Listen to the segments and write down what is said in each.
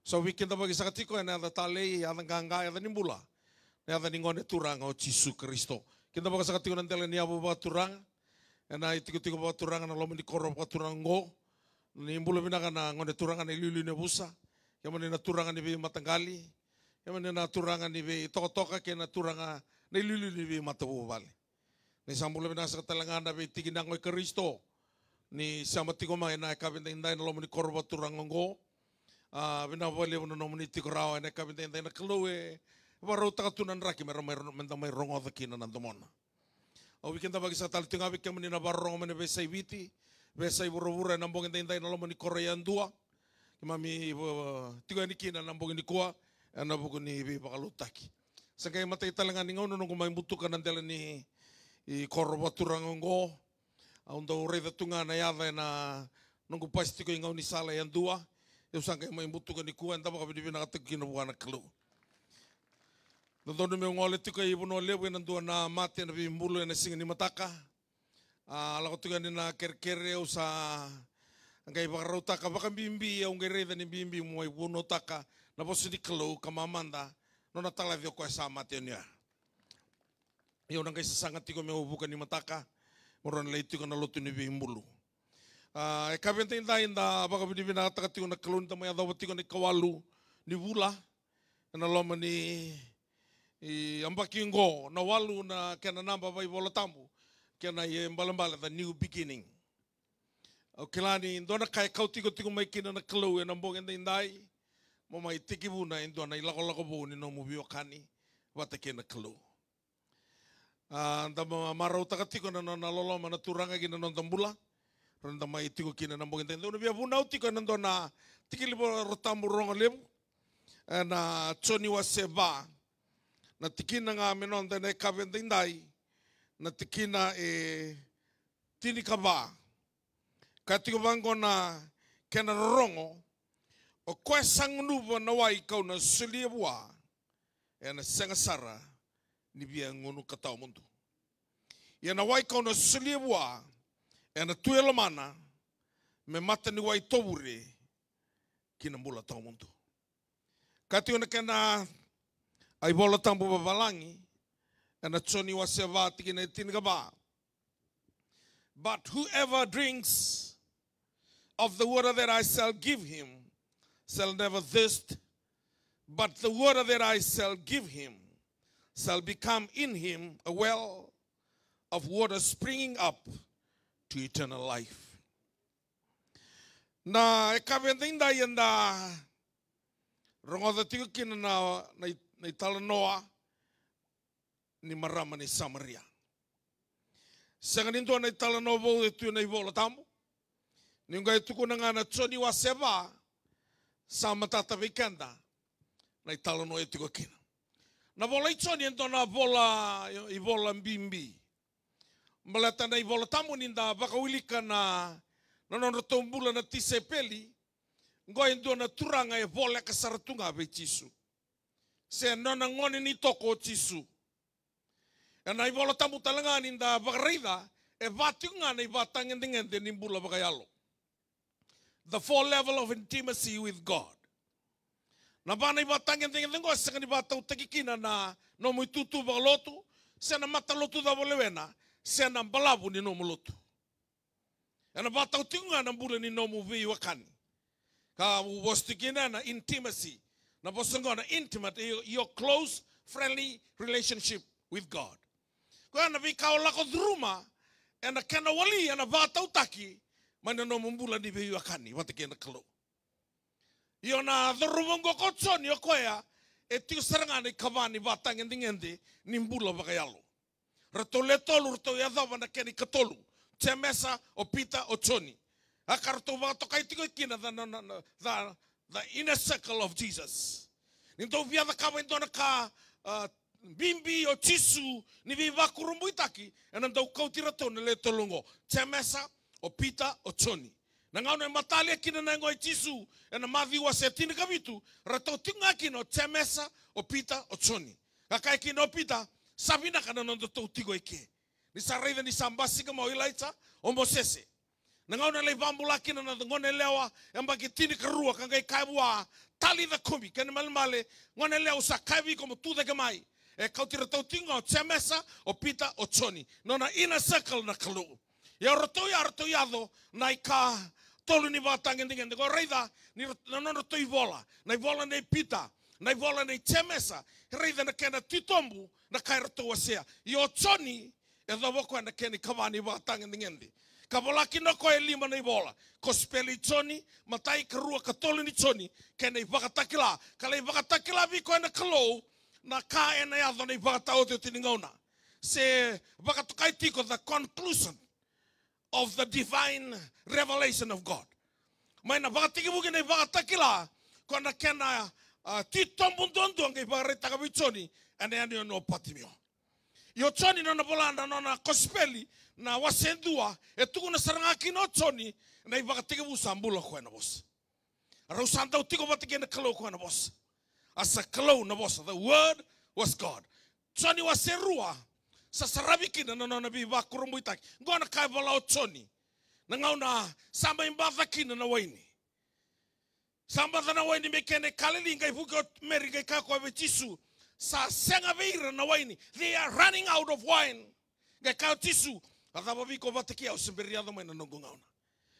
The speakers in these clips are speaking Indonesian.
So weekend bagi sakatiko na ada talei ada ganga ada nimbula. Na ada ningone turang o Jesu Kristo. Kita bagi sakatiko na tele ni abu ba turang. Na itiko ba turang na lomo ni koro ba turang go. Nimbula bina kana ngone turang na lulu ne busa. Yang mana turang ni bi matanggali. Yang mana turang ni bi toka ke na turang na lulu ni bi matabu bali. Ni sambula bina sakatalangan na bi tiginang o Kristo. Ni samatiko mai na kabinda inday na lomo ni koro ba turang go. Bina wale uno nomuniti ko rawa na kabinda na kluwe waro takatunan raki meron may rongo dakina ng dumona. O weekend bagi sa tal tingabi kami ni nabarong man be say witi be say buru-buru na bongin tay na lomo ni Korean dua. Kimami tiga ni kina na bongin ni kuwa na bugo ni bakalutaki. Sa kay matay talangan ni ngono nung may butukan ng dala ni korbo turangongo. Undo reda tunga na yada na nung pasti ko ngaw ni sala yan dua. Eu sangka mai butukan ni kuan tapa kabi dibina kategin bukan kelu. Nonton me ngole tika ibu no lewe nandu na mate na bimbulu na singa ni mataka. Ala ko tukan ni na kerkere usa ngai bakaro taka baka bimbi au ngere ni bimbi mo ibu no taka na bosi di kelu kamamanda no na tala dio ko sa mate nia. Yo nang kai sangat tiko me bukan ni mataka. Moron leiti ko na lotu ni bimbulu. Kabente inda baka bidibina takati ko na kalun tamay adawati ko ni kawalu ni bula na loma ni ambakingo na walu na kena namba bai bola tamu kena ye mbala the new beginning. Kilani indona kai kauti ko tiko mai kina na kalu na mbong indai mo mai tiki buna indona ilako bu ni no mubi wakani wata kena kalu. Anda marau takati ko na loloma na turanga gina non tambula. Randa mai tiko kina na mbongin tendo bia bunau tiko nando na tikili bo rotambu ronga lebu na choni wa seba na tikina nga menon tene kabende indai na tikina tini kaba katiko bango na kena rongo o koe sang nubo na wai kau na suliebua na sengasara ni bia ngonu katau mundu ya na wai kau na suliebua na tuelo mana me mata ni wai tobure kina mula tau mundu. Kati ona kena ai bola tambu babalangi na choni wa seva tikina tinigaba. But whoever drinks of the water that I shall give him shall never thirst, but the water that I shall give him shall become in him a well of water springing up to eternal life. Na ekabenta inda yanda rongoda tigo kina na italanoa ni marama ni Samaria. Sanganinto na italanoa bo etu na ibola tamu. Ninga etuko na nga na choni wa seba sama tata vikenda na italanoa etuko kina. Na bola ichoni ento na bola ibola mbimbi. Malata na ibola tamu ninda baka wilika na nono tombula na tisepeli ngoy ndo na turanga e bola kasaratunga be Jesu. Se nona ngoni ni toko Jesu. Na ibola tamu talanga ninda baka reida e batunga na ibatang ngende nimbula baka yalo. The full level of intimacy with God. Na bana ibatang ngende ngo sa ni batau takikina na no muitutu baka lotu se na mata lotu da bolewena. Se na balabu ni nomu lotu. Na batau tinga na bula ni nomu vi wakani. Ka wastikina na intimacy. Na bosango na intimate, your close, friendly relationship with God. Kwa na vi kao lako druma, na kena wali na batau taki, mana nomu bula ni vi wakani, watikina kalo. Iyo na dhurubongo kochoni yo koya, tiu sarangani kabani batang ngendi ni bula bakayalo. Ratole tolu rato yadava na keni katolu. Temesa o pita o choni. Akarto vato kai tiko kina the inner circle of Jesus. Ninto viada kaba indona ka bimbi o chisu ni viva kurumbu itaki. Enando kauti rato na le tolungo. Temesa o pita o choni. Nangau na matalia kina na ngoi chisu. Ena mavi wa setini kabitu. Rato tinga kino temesa o pita o choni. Kakai kino pita. Sabina kana nondo tau tigo ike. Ni saraiva ni sambasi kama ilaita ombosese. Nangau na lei bambula kina na ngone lewa embaki tini karua kangai kaibua tali da kumi ken malmale ngone leo sa kavi como tu de mai e kau tira tau tinga o Temesa o Pita o Tony nona ina circle na kalu ya roto yado nai ka tolu ni vatangen dingen go reida ni nona toi vola nai vola nei Pita nai vola nei Temesa reida na kena titombu na kai roto wasea yo Tony e do voko na keni kawani vatangen dingen di kavolaki no ko e lima nei vola ko speli Tony matai karua ka tolu ni Tony kene vakatakila kale vakatakila vi ko na kalo na ka ena ya dona ivata o te tiningona se vakatukai tiko the conclusion of the divine revelation of God mai na vakatiki buki na vakatakila ko na kena titombundondo ngai vakareta ka vichoni ane ane no patimio yo choni na bolanda na kospeli na wasendua e tuku na sarangaki no choni na ivakatiki busambula ko na bos rausanta utiko vatiki na kalo ko na bos asa kalau na bosa the word was God Tony was serua sa sarabikina na nabi va kurumbuitak ngona kai vala o Tony na ngauna samba imbava kina na waini samba na waini mekene kalili ngai vuko meri ngai ka ko vetisu sa senga veira na waini they are running out of wine ngai ka tisu adaba viko vataki au semberiado mena no ngauna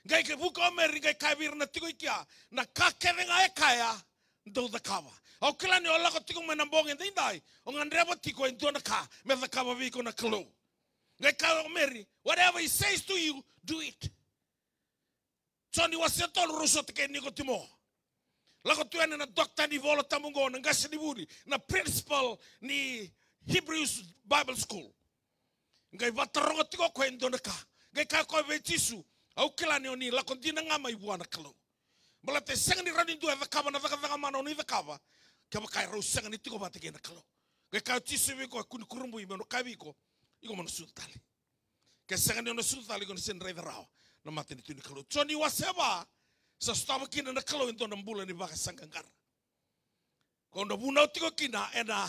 ngai ke vuko meri ngai ka vir na tiko ikia na ka kerenga e kaya do the cover au kila ni ola ko tiko mena bonge ndai o ngandreva tiko en dona ka me the cover viko na klo ngai ka meri whatever he says to you do it Tony wasetol ruso tike niko timo lako tuene na doctor ni volo tamungo na ngasi ni buri na principal ni Hebrews Bible School ngai vatarongo tiko ko en dona ka ngai ka ko vetisu au kila ni oni lako dina ngama ibuana klo Malate senga ni rani dua the cover na the mano ni the cover kama kai ro senga ni tiko batike na kalo ke ka tisu ko kun kurumbu i mano kabi ko iko mano sultali ke senga ni no sultali ko sen rei rao na mate ni tuni kalo Tony waseba sa staba kina na kalo into na mbula ni baka sangangar ko ndo buna tiko kina ena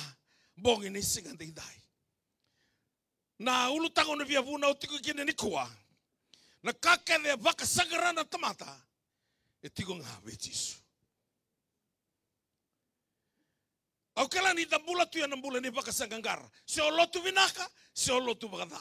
bongi ni singa dai na ulu tango na via buna tiko kina ni kuwa na kake de baka sangarana tamata e tiko ngā vetisu. Au kala ni tambula tu na mbula ni baka sangangara. Se o lotu vinaka, se o lotu bagada.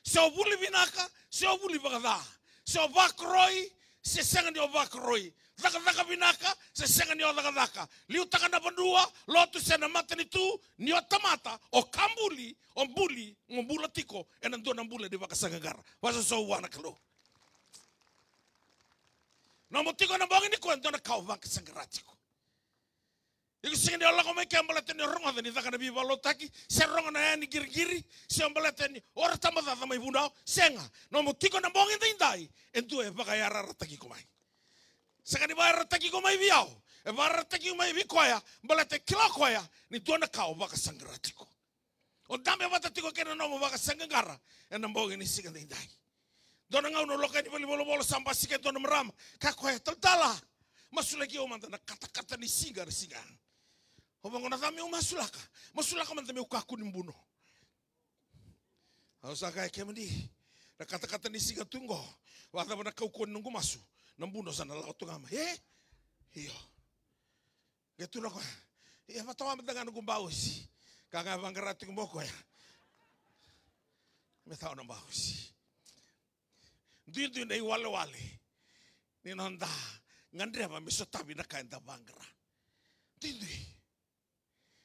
Se o buli vinaka, se o buli bagada. Se o vakroi, se senga ni o vakroi. Daka vinaka, se senga ni o daka. Liu taka na bandua, lotu se na mata ni tu, ni o tamata, o kambuli, o mbuli, mbula tiko, e nandua na mbula ni baka sangangara. Wasa so wana kalo. No motiko na bongi ni kwento na kau vaka sangaratiko. Iku singa ni ola ko me kembala teni ronga teni taka na biba lotaki, se ronga na yani girigiri, se ombala teni ora tamata tama ibundao, senga. No motiko na bongi tindai, entu e vaka yara rataki komai. Saka ni vaya rataki komai viao, e vaya rataki komai vikoya, mbala te kila koya, ni tuana kau vaka sangaratiko. O dame vata tiko kena nomo vaka sangangara, e na bongi ni singa tindai. Dona ngau no loka ni bolo samba sike dona merama kako e tala masulaki o manda na kata ni singa o bango na dami o masulaka manda me ukaku ni mbuno au saka e kemandi na kata ni singa tungo wata bana kau ko nungu masu na mbuno sana la otungama iyo getu lako e fatawa manda nungu bausi kanga bangarati kumboko ya me tau na bausi Dindu nei wale ni nanda ngandreva misotabi na kaenda bangra dindu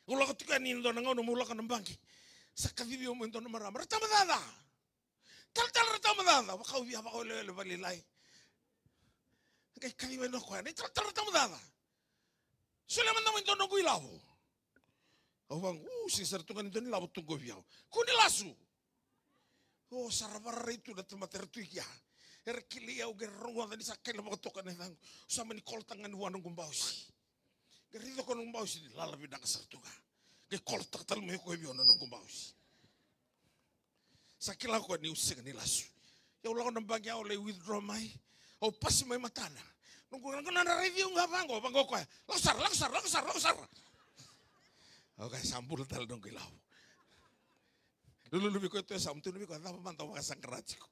ulo ko tika ni ndo ngono mulo ka nambangi sakavivi o ndo marama ratamadada tal ratamadada wa kau via ba ole vali lai kai kai no ko ni tal ratamadada sule manda ndo no guilavo o bang sincero tu kan ndo ni lavo tu go via kuni lasu o sarabara itu da temater tu ya Erkilia o gerrongo da nisa kele mo toka ne dang sama ni koltangan wan ngumbausi gerido kon ngumbausi lala bidang sartuga ke koltak tal me ko biona ngumbausi sakila ko ni using ni lasu ya ulo kon bang ya ole withdraw mai o pas mai matana nunggu na review ngabango bango ko laksar oke sampul tal dong kilau lulu biko itu samtu biko apa mantau makasang kerajiko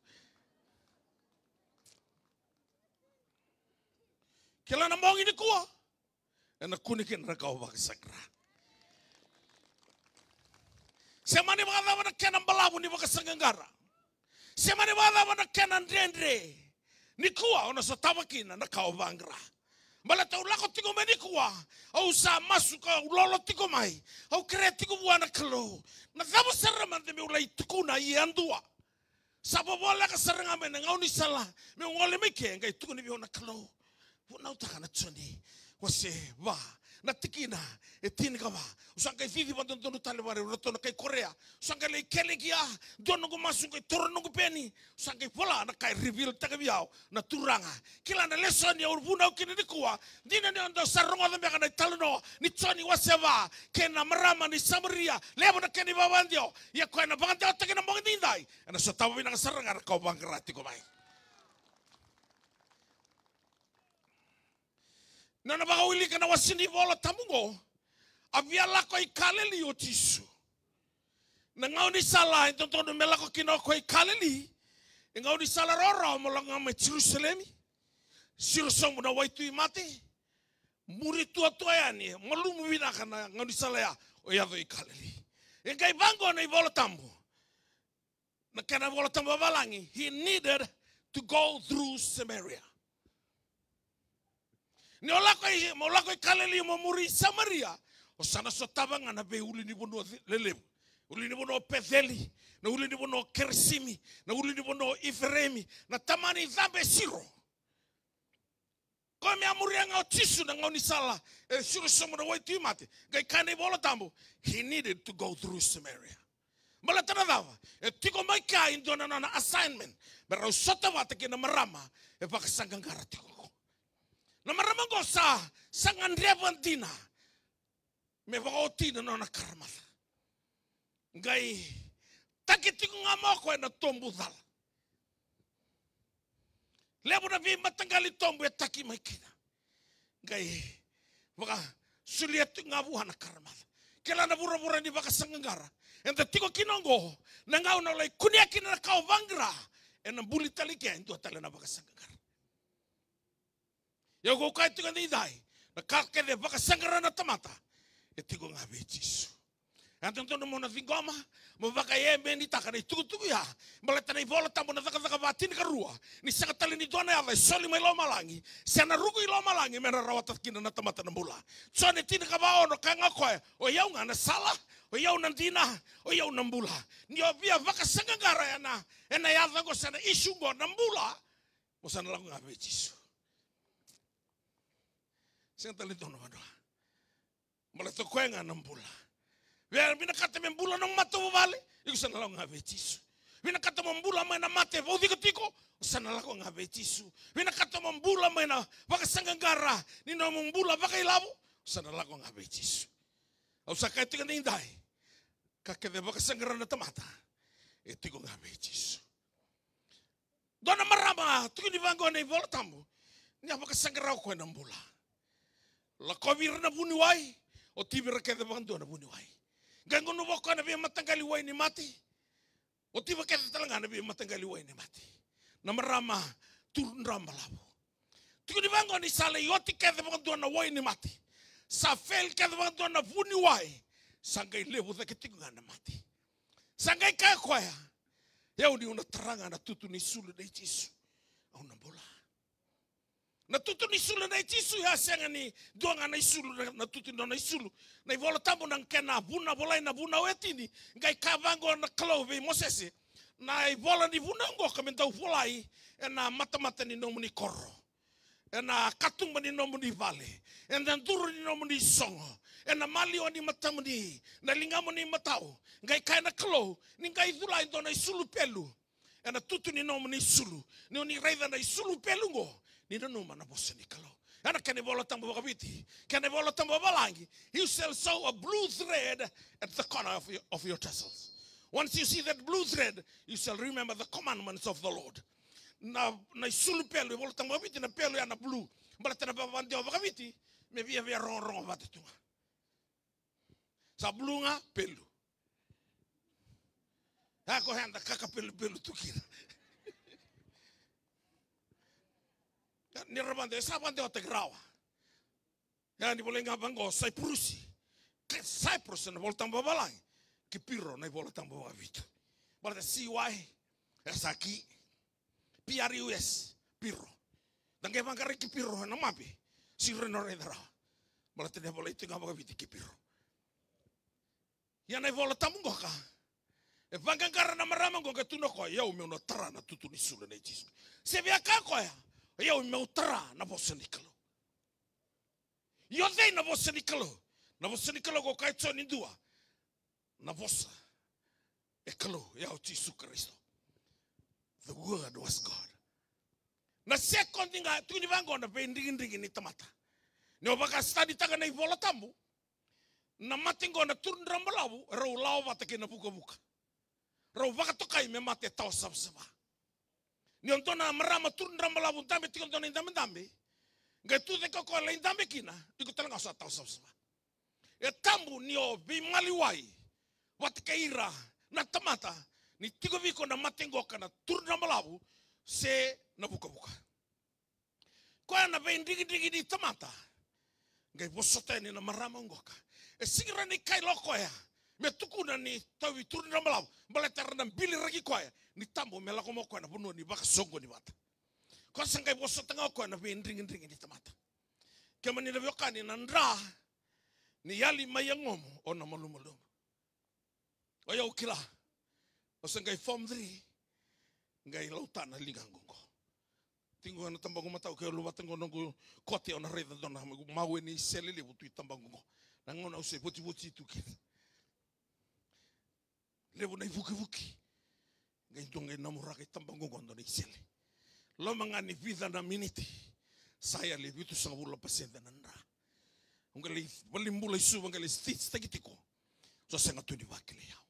kila nambong ini kuah ena kunikin na kau bakasagra. Semani wala wana kenan balabu ni bakasangangara. Semani wala wana kenan dendre. Ni kuwa ona sa tawakina na kau bangra. Mala tau lako tiko me ni kuwa. Au sa masuka ulolo tiko mai. Au kere tiko buana kalo. Na thabu saraman de me ulai tukuna i andua. Sabo bola ka saranga me ngau ni sala. Me ngole me ke ngai tukuni biona kalo. Puna utaka na tsoni. Wase wa na tikina e tinika wa usanga fifi ba dono tale bare roto na kai Korea usanga le kelegia dono go masunga torno go peni usanga pola na kai reveal tagabiao na turanga kila na lesson ya urbuna ukini dikuwa dina ne ndo sarongo da meka na talno ni tsoni waseva kena marama ni Samaria lebo na keni babandio ya ko na bandio takina mongdindai na so tawi na saranga ka bangrati ko mai. Nana baka wili kana wasini bola tamungo. Abia lako i kaleli o tisu. Na ngau ni sala ito tono me lako kino ko i kaleli. Ngau ni sala roro mo langa me Jerusalemi. Sirusomu na waitu i mate. Muri tua yani. Malumu wina kana ngau ni sala ya o yado i kaleli. Ngai bango na i bola tambo. Na kana bola tambo balangi. He needed to go through Samaria. Ni olako i kaleli mo muri Samaria. O sana so tabanga na be uli ni bono lelebu. Uli ni bono Betheli. Na uli ni bono Kersimi. Na uli ni bono Ifremi. Na tamani dhambe siro. Kwa mi amuri anga o tisu na ngau ni sala. Siro somo na waitu imate. Gai kane bola tambo. He needed to go through Samaria. Mala tana dawa. Tiko mai ka indona na assignment. Pero sota wate kina marama. Pakasanggang karatiko. Na maramango sa sangandrevantina me vaotina no na karamala ngai takitiku ngamoko na tombudal lebo na vi matangali tombu etaki makina ngai vaka sulietu ngabuha na karamala kela na bura-bura ni vaka sangangara enta tiko kinongo na ngau na lai kunia kina na kau vangra ena bulitali kia intu atale na vaka sangangara. Ya go kai tiga ni dai na kake de baka sangara na tamata e tigo ngabe Jesu anton tono mona vingoma mo baka ye meni takana tugu ya malata na ibola tambo na zaka batin ka rua ni saka tali ni dona ya soli mai lo malangi sana rugu lo malangi mena rawata kina na tamata na mula so ne tin ka ba ono kanga koe o yau ngana sala o yau nandina o yau nambula ni obia baka sangara ena ya zango sana isungo nambula mo sana lango ngabe Jesu. Senta lito no ano. Malato kuenga ng bula. Via binakata men bula ng mato vale. Iko sana lang nga Jesu. Binakata mo bula may na mate. Odi ko tiko. Sana lang nga Jesu. Binakata mo bula may na bakasanggara. Nino mo bula bakailabo. Sana lang nga Jesu. Au sakay tika na inday. Kakede bakasanggara na tamata. Ito ko nga Jesu. Dona marama. Tuko ni bango na ibola tambo. Niya bakasanggara ko ng bula. La kobir na buniwai o tibira kete bantu na buniwai gango no boko na bi matanggali wai ni mati o tiba kete talanga na bi matanggali wai ni mati na marama turun rambalabo tuko di bango ni sala yoti kete bantu na wai ni mati sa fel kete bantu na buniwai sangai lebu da kete ngana mati sangai ka koya ya uni una teranga na tutu ni sulu de Jesu au na bola. Na tutu ni sulu na Jesu ya senga ni doanga na isulu na tutu na isulu na ivola tambo nang kena buna bolai na buna wetini ngai kavango na klove Mosese na ivola ni buna ngo kamenta ufolai ena mata-mata ni nomu ni korro ena katung ni nomu ni vale ena duru ni nomu ni songo ena malio ni matamu ni na lingamo ni matao ngai kaina klo ni ngai dhulai do na isulu pelu ena tutu ni nomu ni isulu ni oni raida na isulu pelu ngo ni no mana bosani kalo ana kane bola tambo bakabiti kane bola tambo balangi you shall sew a blue thread at the corner of your tassels. Once you see that blue thread you shall remember the commandments of the Lord. Na isulu pelu bola tambo bakabiti na pelu ya na blue bala tena babande bakabiti me via ron batetunga sa blue nga pelu ako handa kaka pelu tukira. Ni rabande sa bande o te grawa Ya ni boleh ngabang go Cyprus. Cyprus na volta babalai. Kipiro na volta babavitu. Berarti CY esaki PRUS piro. Dan kaya bangkari kipiro na mapi. Si Renorendra. Berarti dia boleh itu ngabang viti kipiro. Ya na volta mungo ka. E vangan karana marama go ketuno ko ya me no tra na tutuni sulu na Jesus. Se via ka ko ya me tra na bosenikalo. Yo dei na bosenikalo. Na bosenikalo go kai tsoni dua. Na vosa. Ekalo ya Jesus Kristo. The word was God. Na second thing tuni vango na pending ni tamata. Ni obaka study taga na ivola tambu. Na matingo na turun rambalabu rau lao vatake na buka-buka. Rau vaka tokai me mate tau sab-saba. Ni ontona marama turun rambalabu tambe tikon tona indambe. Ngai tu de ko la indambe kina, iko tala ngasa tau sab-saba. E tambu ni o bi maliwai. Vatake ira na tamata ni tiko viko na matingo kana turun rambalabu se na buka-buka. Koya na pending ni tamata. Ngai bosoteni na marama ngoka. E sigira ni kai loko ya. Me tukuna ni tawi turun rambalabu. Baletar na bili ragi koya. Ni tambo me lako mo koya na buno ni baka songo ni bata. Kwa sangai bosotanga koya na pending ni tamata. Kema ni nabiokani na ndra. Ni yali mayangomo o na malumalomo. Oya ukila. O sangai form 3. Ngai lautana lingangongo. Tingo na tambango matau ke lu batengo nongo kote ona reda dona mawe ni selele butu tambango. Nangona use buti tu ke. Levo na vuki. Ngai donge namura ke tambango gondo ni sele. Lo mangani vida na minute. Saya le bitu sangula pasenda nanda. Ngali balimbula isu ngali stitch tagitiko. So senga tu di wakile yao.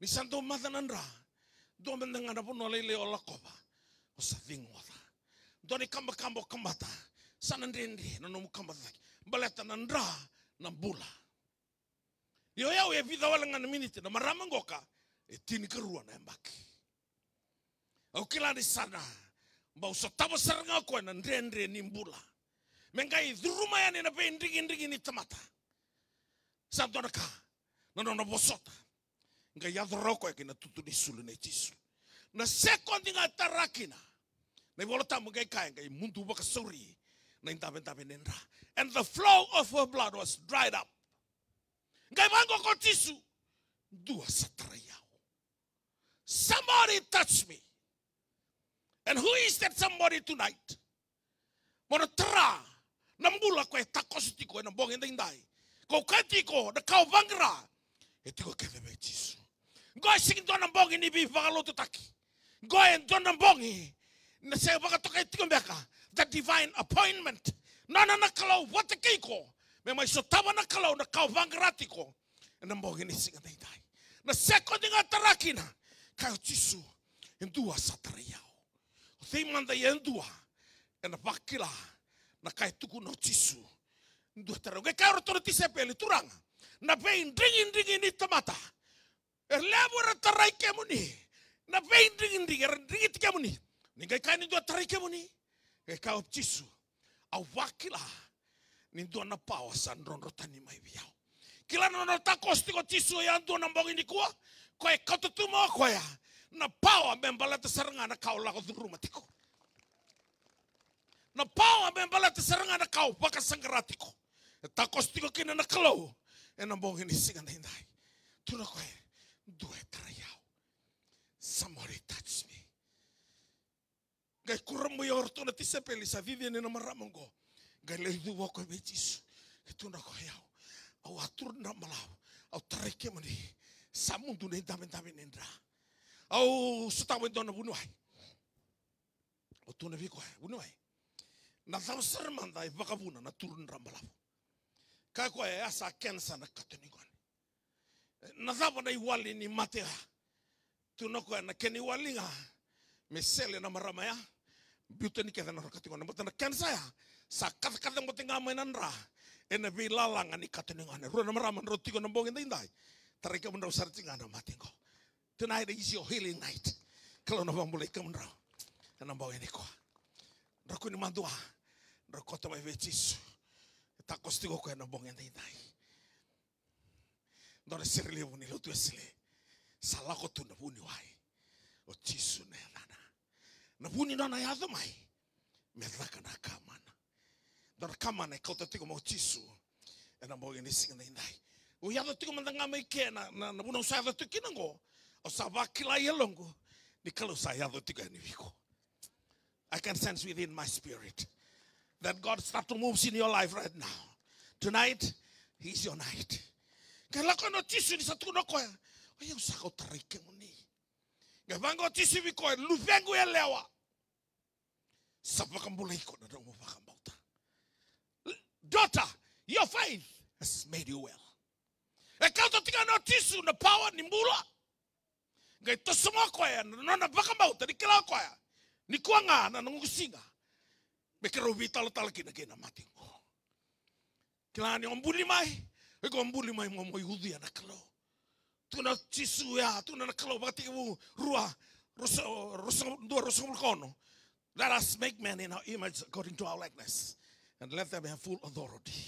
Ni santo madanandra. Do mendanga pono lele ola koba. O sa vingoda. Doni kamba kambata. Sanandende no no kambata. Baleta nandra na bula. Yo yao e vida wala ngana minute na marama ngoka e tini kerua na mbaki. Au kila ni sana. Mbau so tabo saranga ko na ndendre ni mbula. Mengai dhuruma yani na pe ndigi ni tamata. Sabdona ka. No bosota. Ngai yadro ko e na tutuni sulu na Jesus. Na sekondi nga tarakina. Na volta mo ngai kai ngai mundu baka sorry. Na intabe nendra. And the flow of her blood was dried up. Ngai bango ko tisu. Dua satrayao. Somebody touch me. And who is that somebody tonight? Mono tra. Nambula ko e takositiko e nambong indai. Ko katiko na kau bangra. E tiko kevebe tisu. Ngoi sing dona mbongi ni bi vakalo tutaki. Ngoi en dona mbongi. Na se vakatoka tiko mbeka. The divine appointment. Nana na kalau wate keiko. Me mai so tava na kalau na kau vangratiko. Na mbongi ni singa dai. Na seko dinga tarakina. Kau tisu. Endua satarayao. Thei manda endua. Na vakila. Na kai tuku no tisu. Endua tarayao. Ngai kau rotono tisepeli turanga. Na vein dringi ni tamata. Erlebura tarai kemuni. Na vein dringi kemuni. Ningai kai ni dua tarai kemuni. Ngai kau tisu. Au wakila. Ni dua na pawa sandron rotani mai biao. Kila no takos tiko tisu ya dua na mbongi ni kuwa. Koe katutumo koe. Na pawa membala te saranga na kau lako dhuruma tiko. Na pawa membala te saranga na kau baka sangratiko. Takos tiko kina na kalau. E na mbongi ni singa na hindai. Tuna koe. Dua tarayao. Somebody touch me. Gai kuramu ya orto na tisepeli sa vivi ni na maramongo. Gai leidu wako be Jesus. Tuna koe yao. Au atur na malau. Au tarike mani. Samundu na hindame nendra. Au sutawe dona bunuai. O tuna viko bunuai. Na thau sarmanda e vakabuna na turun rambalau. Kai koe asa kensa na katenigon. Na thapa na iwali ni matea. Tunoko na keni walinga. Mesele na maramaya. Biuta ni ketha na rakatingon. Mata na kensa ya. Sa kata mo tinga may nanra. E na vilalanga ni katenigon. Rua na maraman rotigo na bongin na inday. Tarika mo na usartinga na matingo. Tonight is your healing night. Kalau na bambulay ka mo na. Kanang bongin ni ko. Rako ni mandua. Rako tamay vechis. takos tigo ko na bong yantay tay. Dore sirli woni lo tu esle. Sala ko tu na buni wai. O Jisu na yana. Na buni na ya mai. Meraka na kamana. Dore kamana ko to tigo mo Jisu. Na bong ni singa na indai. O ya to tigo mandanga mai ke na buna sa to kinango. O sa vakila yelongo. Ni kalo sa ya to tigo ni viko. I can sense within my spirit that God start to move in your life right now. Tonight, He's your night. Kala ko no Jisu ni satu no koya. Oya usako tarike muni. Gavango Jisu vi koya luvengo ya lewa. Sapa kambulai ko na dongo pakambauta. Daughter, your faith has made you well. E kau to tika no Jisu na power ni mbula. Gai to semua koya no na pakambauta ni kila koya. Ni kuanga na nangusinga. Bekero vital kina kina mati ko. Kila ni ombuli mai. Eko ombuli mai mo Yehudi na kalo. Tuna Jisu ya, tuna na kalo bakati ku rua rosa kono. Let us make man in our image according to our likeness, and let them have full authority.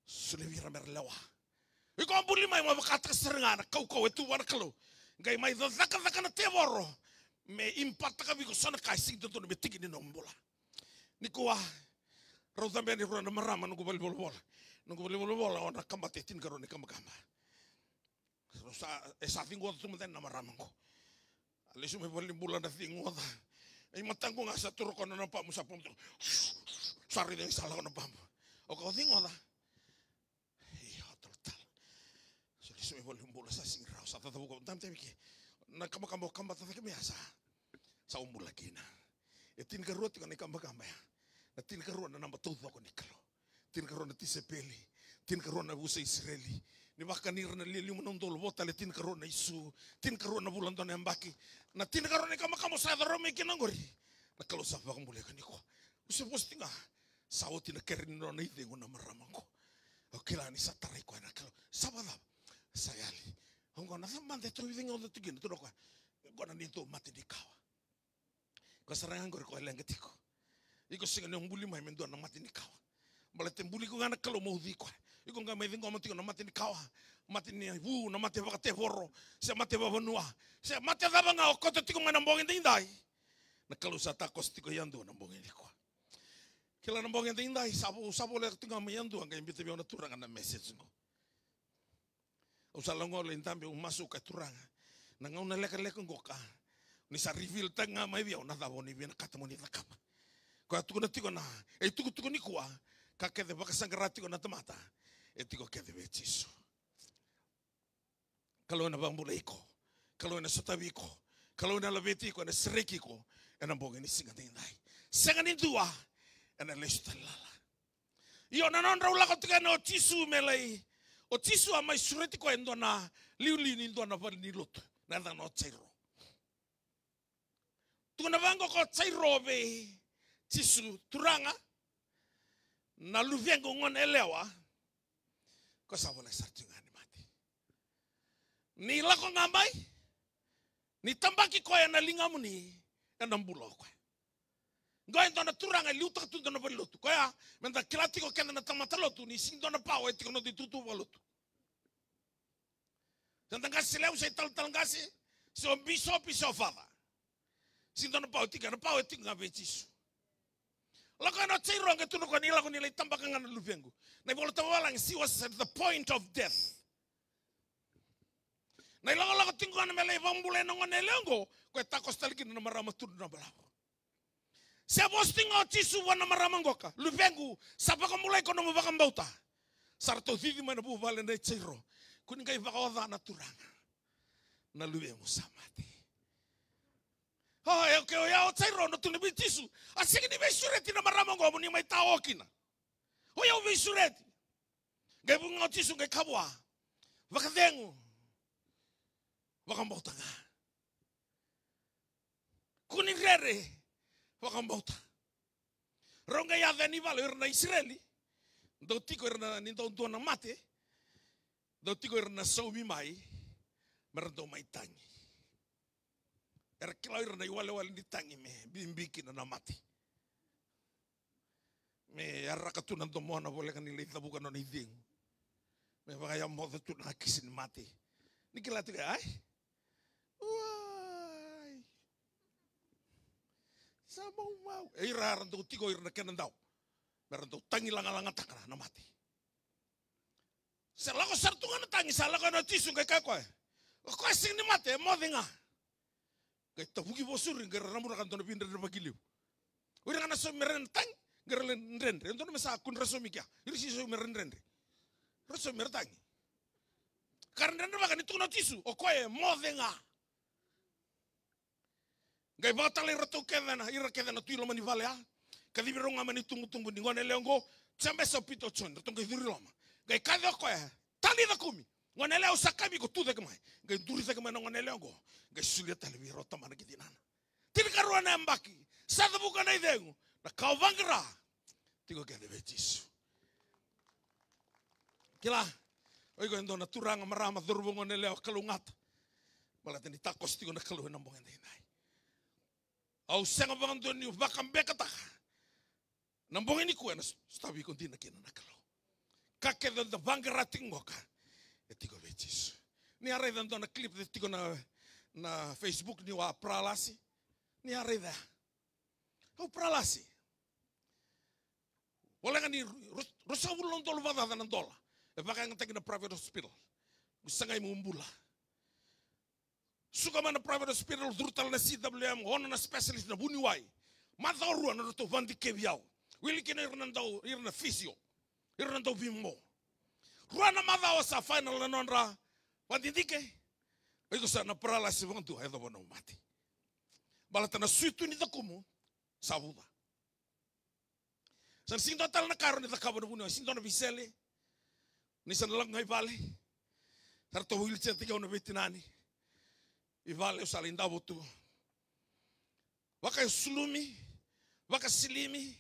Sulevira merlewa. Eko ombuli mai mo bakata serengana kau etu wana kalo. Gai mai zaka na tevoro. Me impacta ka biko sana kai sing tutu me tiki ni nombola. Nikuwa roda me ni rona marama nugo bali bola. Nugo bali bola ona kambate tin karo ni kamba. Rosa esa fingo tu meten na marama ko. Alesu me bali bola na fingo da. Ai matango nga sa turo kono na pa musa pom. Sari de sala kono pam. O ko fingo da. Iya total. So lesu me bali bola sa sing rao sa tata buko tam temiki. Na kamba tata kemiasa sa umbula kina e tin ka roti ni kamba ya na tin ka na namba todo ko nikalo tin ka na tisepeli tin ka na busa Israeli ni bakanir na lili mo ndolo bota le tin ka na isu tin ka na bulan don mbaki na tin ka ni kamba sa romi kinangori na kalo sa pa kumbule kaniko usa postinga sa oti na kerin no na ide ngona maramango o kila ni sa tarai ko na kalo sabada sayali hongo na mande tu vingo de tigin tu ko gona ni to mate di kawa ko sarang ngor ko lenga tiko iko singa no mbuli mai mendo na mate ni kawa balete mbuli ko ngana kalo mo di ko iko nga mai vingo mate no mate ni kawa mate ni bu no mate va te forro se mate va vanua se mate va nga o ko tiko ngana mbongi ndai na kalo sa ta ko tiko yandu na mbongi ni ko kila na mbongi ndai sabo le tiko mai yandu nga imbite bi ona turanga na message ngo usalango le ntambe masuk ka turanga na ngauna leka ngoka ni sa reveal tanga mai bia ona davo ni bina kata moni takama ko atu na tiko na e tuku ni kwa ka ke de baka sangrati ko na tamata e tiko ke de Jisu kalau na bambuleko kalau na sotabiko kalau na labeti ko na srekiko na mbonge ni singa tindai senga ni dua na lestalala io na non raula ko tika no Jisu melai o Jisu amai sureti ko endo na liuli ni ndo na vali ni lot na no tsairo tu na vango ko tsairo be Jisu turanga na luvengo ngon elewa ko sabole sartinga ni mati ni lako ngambai ni tambaki ko na lingamu ni na mbulo ko ngoy ndo na turanga liuta tu ndo na velotu ko ya menda kilati ko kenda na tamatalotu ni sindo na pao etiko no ditutu velotu tentang sileu sei tal ngasi so biso fava sindo na pao tika nga Jisu lako na tsairo nga tuno ko nila ko nila tambaka nga na luvengu na bolo tawalang si was at the point of death na lako tingo na mele vambule no ngone lengo ko takos taliki na marama tudu na balawo se postingo Jisu wana marama ngoka luvengu sapa ko mulai ko no mabakambauta sarto vivi mana bu vale na tsairo kuni kai vakawa na turanga na luvengu samati oh okay ya o tsairo no tuni Jisu asiki ni besureti na marama ngo ni mai taokina o ya besureti ngai bunga Jisu ngai kabwa vakadengu vakambauta nga kuni rere vakambauta ronga ya veni vale na Israeli do tiko na nindo na mate do tiko na soumi mai merdo mai tangi kilo na iwale ni tangi me bimbiki na mate Me araka tu nanto mona boleh kan nilai bukan non iding. Me pakaya mo tu na kisin mati. Nikila tu ay. Wai. Sama mau. Ira rantu tigo ira kenan daw. Merantu tangi langa-langa takana na mati. Selako sartungan tangi salako na tisu kay kako. Ko sing ni mati mo dinga. Kay tabugi bosurin kay ramura kan tono pindah na bagiliw. Ira kana so merentang gerlen rendre. Ento mesa kun raso mikia. Iri si so merendre. Raso mertangi. Karena rendre makan itu na tisu. O koe mo dinga. Gay batal ira to kedana, ira kedana tuilo mani vale a. Kadibiro nga mani tungu ni ngone leongo. Chambe so pito chon, tonga iduri loma. Gay kada koe. Tali da kumi. Ngone leo sakami ko tu da kemai. Gay duri da kemai ngone leongo. Gay sulia tali biro tamana kitinana. Tiri karuana mbaki. Sada bukan na idengu. Na kau vangra. Tigo kede betis. Kila. Oigo endo na turanga marama durbo ngone leo kalungat. Balateni takos tigo na kalu nambong ende inai. Au senga bangan ni bakam bekata. Nambong ini kuena stabi kontina kena nakalo. Kake da vangra tingoka. Etigo betis. Ni are dan na clip de tigo na Facebook ni wa pralasi. Ni are da. Au pralasi. Wala nga ni rosawul ng dolo vada ng dola. E baka nga tagi na private hospital. Gusto nga imumbula. Suka man na private hospital drutal na CWM hono na specialist na buniway. Madauruan na to vandi kebiyaw. Wili kina irnan daw irna fisio. Irnan daw bimmo. Ruan na madaw sa final na nonra. Wandindike. Ay ko sa na pralasi vang tu ay daw na umati. Balata na suitu ni takumo. Sabuda. San sing total na karon ita kabo na puno, sing na bisele. Ni san lang ngai vale. Sarto wil chen tiga na betinani. I vale usal inda botu. Waka sulumi, waka silimi,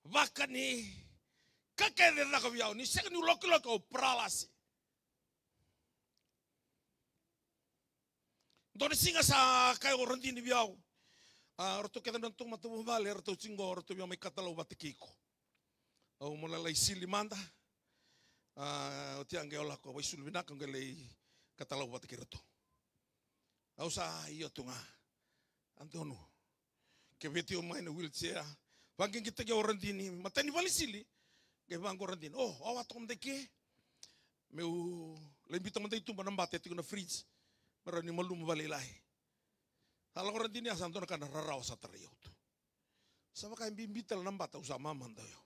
waka ni kakere na kabiao ni sek ni loko pralasi. Doni singa sa kayo rondini biao. Roto kita nantung matu vale, roto cingo, roto biao may katalaw batikiko. Au molalay silimanda. O tiang geola ko way sulbina kang galay katalaw batikirto. Au sa iyo tunga. Antono. Kebeti o may na wheelchair. Pagking kita geo rondini, matani vale sili. Gaya bang ko rondini. Oh, awat ko mdeke. Meu lembita man itu manambate tiko na fridge. Marani malum vale lahi. Kalau orang ini asal tu nak rarau satariau tu. Sama kayak bimbitel nampak tahu sama mandayo.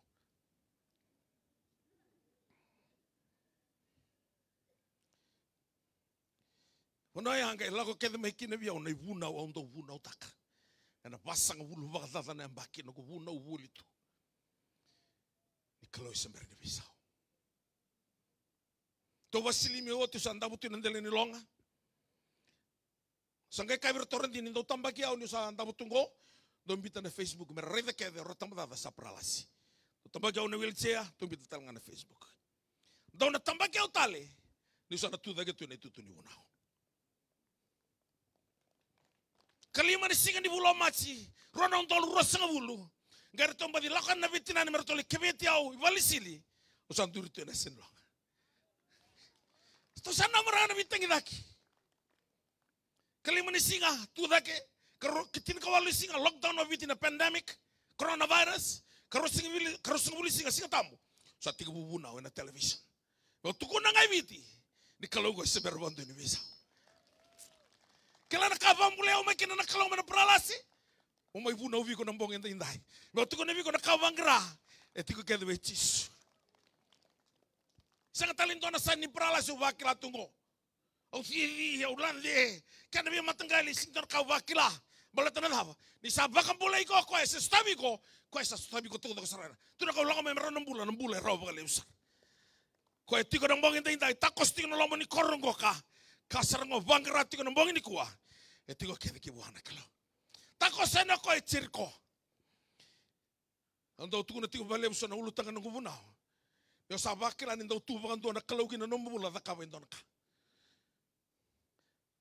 Mana yang kayak lagu kita makin biar orang bunau untuk bunau tak. Karena pasang bulu bagatan yang bakin aku bunau bulu itu. Kalau sebenarnya bisa. Tu wasili mi tu sanda butu nandeleni longa. Sangkai kaya bertoran dini do tambah kiau ni sa anda tunggu do bita na Facebook mereda kaya de rotamba da sa pralasi. Do tambah kiau na wheelchair do bita tal na Facebook. Do na tambah kiau tale ni sa na tuda gitu na tutu ni unao. Kalima ni singa ni bulo machi rona untol rosanga bulu. Gar tomba di lakan na bitina ni mertole kebeti au valisili. Usan durito na senlong. To sana marana bitangi daki. Kalima ni singa tu dake ketin kawalu singa lockdown of it in a pandemic coronavirus karosing buli singa tamu sa tiga bubuna na television waktu ko na ngai biti ni kalau go seber bantu ni bisa kala na kavam bule o makin na kalau mana pralasi o mai buna uvi ko nambong enda indai waktu ko nevi ko na kawang gra etiko kedo wechis sanga talento na san ni pralasi o vakila tungo au siri ya ulande kan bi matangali sintor ka wakila balatan na ni sabaka bulay ko esa stabi ko esa stabi ko tudo ko sarana tu na ko lang may meron ng bulan raw ba leusa ko etiko ng bangin tay takos tiko no lomo ni korongo ka kasar ngo vangra tiko ng bangin ni kuwa etiko kede ki buana kala takos na ko cirko ando tu na tiko baleusa na ulutangan ng gubuna yo sabakila ni do tu bangan do na kalawin na nombula da ka wendon ka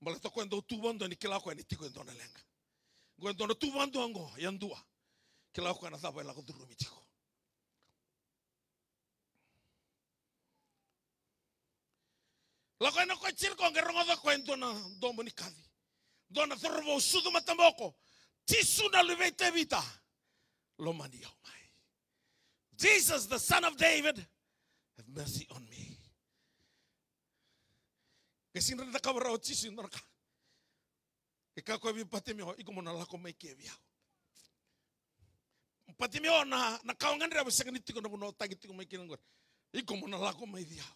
Malato ko endo tubando ni kila ko ni tiko endo na lenga. Go endo na tubando ango yan dua. Kila ko na taba la ko durumi tiko. La ko na ko cirko ngerongo da ko entona dominikadi. Dona thorvo sudu matamboko. Tisu na levete vita. Lo mani mai. Jesus, the son of David, have mercy on me. Kasi nanda ka wara o tisu nanda ka. Ika ko vi patimio iko mona la ko mai ke viao. Patimio na kawangan ra basang nitiko na buno tagitiko mai kinangor. Iko mona la ko mai viao.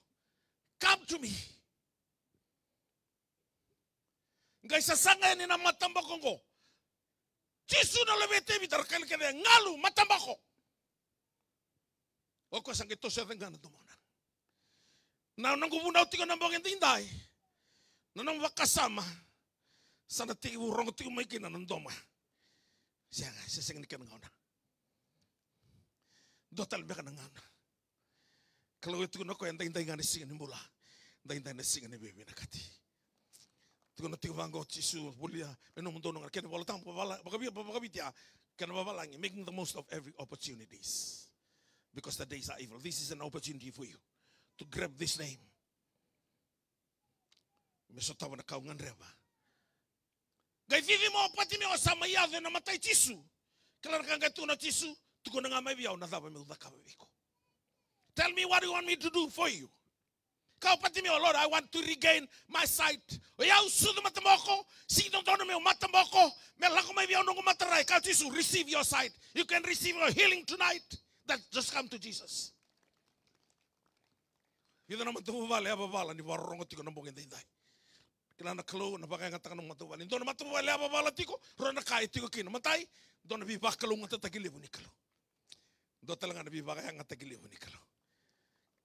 Come to me. Ngai sasanga ni na matambako ngo. Tisu na levete vitar kali kede ngalu matambako. Oko sange to sa ngana domona. Na nang kubuna tiko na bangin tindai. Na nang wakasama. Sana tiki urong tiki mai kina nandoma. Siya seseng ni kana ngana. Dotal beka ngana. Kalau itu ko ko enda ngani singa ni mula. Enda singa ni bebe nakati. Tuko na tiki vango tisu bulia eno mundo ngar kene bola tampo bala bakabitia kana babalangi making the most of every opportunities. Because the days are evil. This is an opportunity for you to grab this name. Mesotawa na kaungan reba. Gai vivi mo pati mi osama yave na matai tisu. Kala kanga tu na tisu, tuko na ngamai biao na dhaba me udaka biko. Tell me what you want me to do for you. Kau pati mi, oh Lord, I want to regain my sight. Ya usudu matamoko, si don't me matamoko, me lako mai biao nungu matarai. Kau tisu, receive your sight. You can receive your healing tonight. That just come to Jesus. Kita nama tu vale apa bala ni warong tiko nambong indai. Kila na kalo na bagai ngatakan ng matu vale. Don matu vale apa bala tiko rona kai tiko kino matai. Don na bibak kalo ngata tagili buni kalo. Do talaga na bibak ang tagili buni kalo.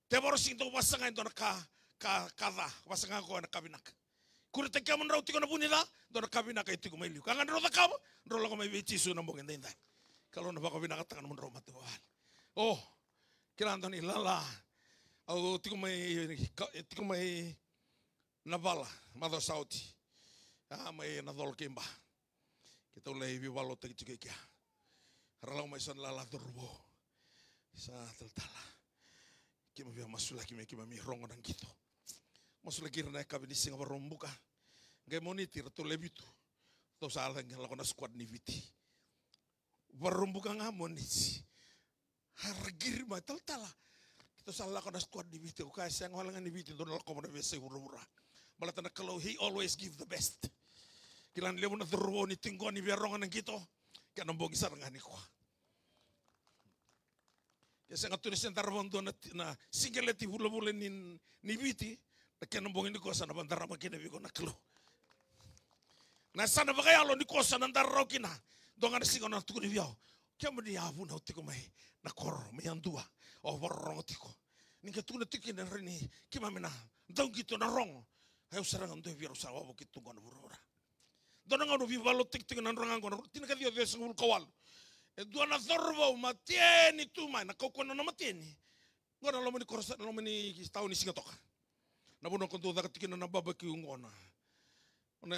Te borosing to pasangan don ka kada pasangan ko na kabinak. Kurita kya man raw tiko na buni la don kabinak ay tiko may liu. Kangan ro ka ba? Ro lang may bichisu nambong indai. Kalo na baka binakatakan mo ro matu vale. Oh, kailangan doon ilala. O, tiko may nabala, mado sauti. May nadol kimba. Kita ulay biwalo tagi kya. Haralaw may son lala durbo. Sa taltala. Kima biya masula kima mi rongo ng kito. Masula kira na kabinising abarombuka. Gay monitor to lebitu. To sa alang lako na squad ni viti. Barombuka nga monisi. Hargir ma taltala. Kita salah kau squad di video. Kaya saya ngalangan di video. Donal kau mana biasa hura-hura. Malah tanah kalau he always give the best. Kilan lewu na durwo ni tinggo ni biarongan ng kito. Kaya nambong isa nga ni kwa. Kaya saya ngatulis yang tarabang doon na single ti hula-hula ni biti. Kaya nambong ini kwa sana bandara makina bigo na kalo. Na sana bagay alo ni kwa sana nandaraw kina. Doon nga na singo na tuko ni biyaw. Kaya mo ni abu na utiko may nakoro may andua o warong utiko. Nika tu na tiki na rini kima mina dong kito na rong. Hayo sarang ando biaro sa wabo kito ko na burura. Doon nga no bibalo tik na rangang ko na tinaka dio dio sangul kawal. E doon na thorbo matieni tumay na kauko na matieni. Ngora lo mani korsa lo mani tao ni singatoka. Nabuno ko do tiki na babaki ngona. Ona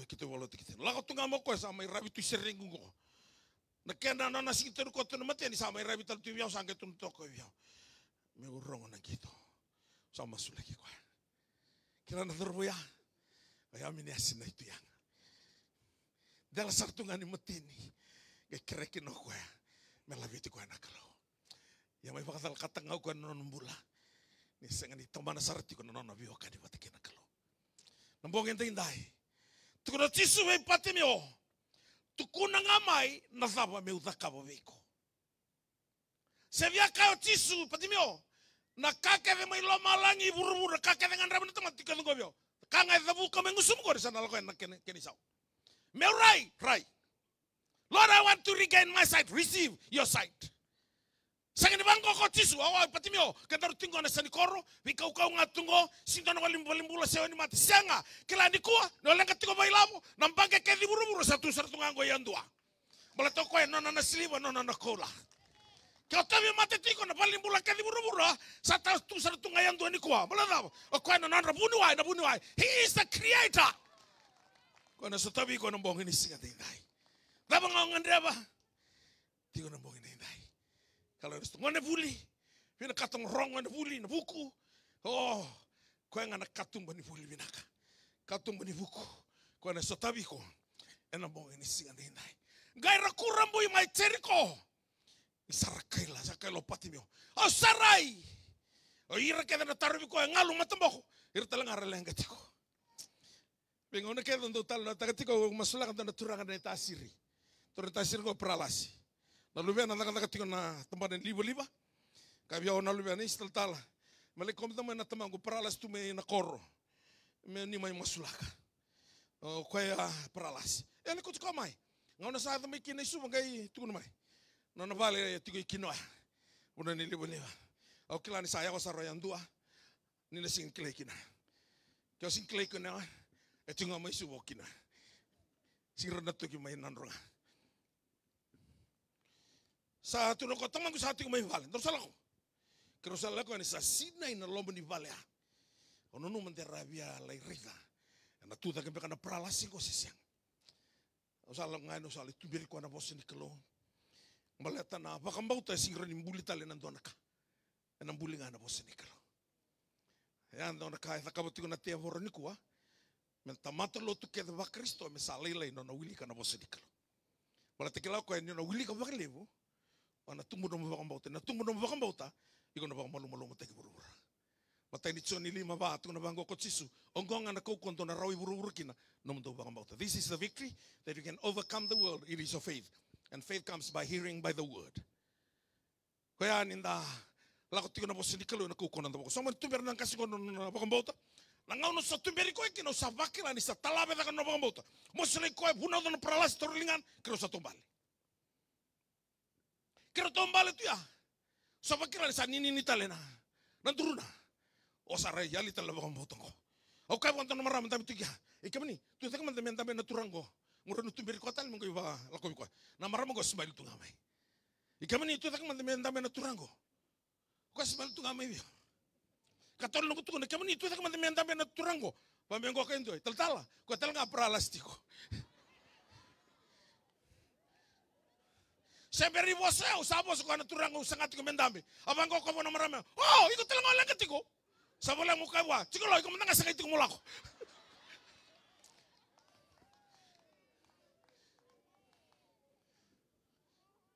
kito walo tiki. Lako tunga mo ko sa may rabi tu sering ngo. Nakena na nasikitur ko to namateni sa may rabi tal tu biao sangke tun to ko biao. Me urong na kito. Sama sulaki ko. Kira na thorbo ya. Kaya miniasin na itu yang. Dala sartungan ni matini. Kaya kirekin ako ya. Melabiti ko na kalau. Yang may pakasal katangaw ko na numbula. Ni sengan ito manasarati ko na nabiyo ka di batikin na kalau. Nambongin tayo inday. Tukuna tisu may pati miyo. Tukuna ngamay nazaba me udakabo beko. Sevia kayo tisu pati miyo. Nakakeve may lomalangi buru-buru. Nakakeve ngan raman ito matika nung gobyo. Kangay dabu kami ngusum ko. Sana lako yan kenisaw. May right. Lord, I want to regain my sight. Receive your sight. Sangin bang ko tisu. Away pati miyo. Kantaro tinggo na sa nikoro. Ikaw nga tungo. Sinto na walimbulimbula sewa ni mati. Siya nga. Kailan di kuwa. Nolang katingo ba ilamo. Nambangke kaya di buru-buru. Satu sartungan ko yan dua. Balato ko yan. Nona nasiliwa. Nona nakola. Kau tahu mati tiko na paling bulan kali buru-buru satu satu ngayan dua ni kuah malah tahu kau na bunuai he is the creator kau na sutabi kau nambong ini singa tinggai tapi ngongan dia apa tiko nambong ini tinggai kalau itu ngone buli pina katong rong ngone buli na buku oh Ko nga nakatumba ni fuli binaka. Katumba ni buku. Ko na sotabi ko. Ena mo ini singa ni nai. Gaira kurambo i mai cheriko. Isarakaila sakailo patimio. O sarai. O ira keda na tarubi ko ngalu matamboko. Ira talang arale ngatiko. Bengona keda ndo tal na tagatiko masula kan na turangan na tasiri. Turun tasiri ko pralasi. Na lubia na tagatiko na tempat den liba-liba. Kabia na lubia ni stal Mali komita na tamango pralas tu me na korro. Me ni mai masulaka. O kaya pralas. Ele ko tiko mai. Ngona sa ta mai kina isu bangai tu mai. Nona vale tiko ikinoa. Una ni liba-liba. O kila ni saya ko sa royan dua. Ni na sing klei kina. Kyo sing klei kina. E tunga mai su kina. Sing rena tu ki mai nanronga. Sa tu no ko tamango sa tiko mai vale. Ndor salako. Kero salah ko ni sa sinai na lomba ni valea. Ono no manterabia lai riga. Na tuta ke kana pralasi ko sisiang. O salah ngai no salah tu beri ko na bosi ni kelo. Maleta na bakambau ta singra ni mbuli tale na donaka. Na mbuli ngana bosi ni kelo. Ya donaka ta kaboti ko na te voro ni kuwa. Men tamato lo tu ke va Kristo me salai lai no na wili kana bosi ni kelo. Maleta ke la ko ni no wili ka baklevo. Ona tumbu no bakambau ta na tumbu no bakambau ta. Iko na bang malu-malu matay buru-buru. Matay ni Tson ni lima ba ito na bang ko tsisu. Onggong na ko konto na rawi buru-buru kina no mo bang about. This is the victory that you can overcome the world. It is of faith. And faith comes by hearing by the word. Kaya ninda lakot tiko na po sinikalo na kukunan na po. So man tumber nang kasi ko na bang about. Nangaw no sa tumberi ko kino sa bakila ni sa talabe na no bang about. Mo sila ko bunaw na pralas torlingan kino sa tumbali. Kino tumbali tu ya. So pagkira sa nini talena nanduruna o sa rayali talaga ang botong ko o kaya wanto na maraming dami tigya ikamani tu tak man dami na turango ngoro no tumbir ko tal mo ko iba lako ko na maraming ko smile tu ngamay ikamani tu tak man dami na turango ko smile tu ngamay biyo katol no ko na kamani tu tak man dami na turango pamengo ka endoy taltala ko tal nga pralastiko. Seberi boseo sabos ko na turango sangat ko mendambi. Abang ko mo na marami. Oh, iko talaga lang katiko. Sa wala mo kawa. Siguro iko man nga sakit ko mula ko.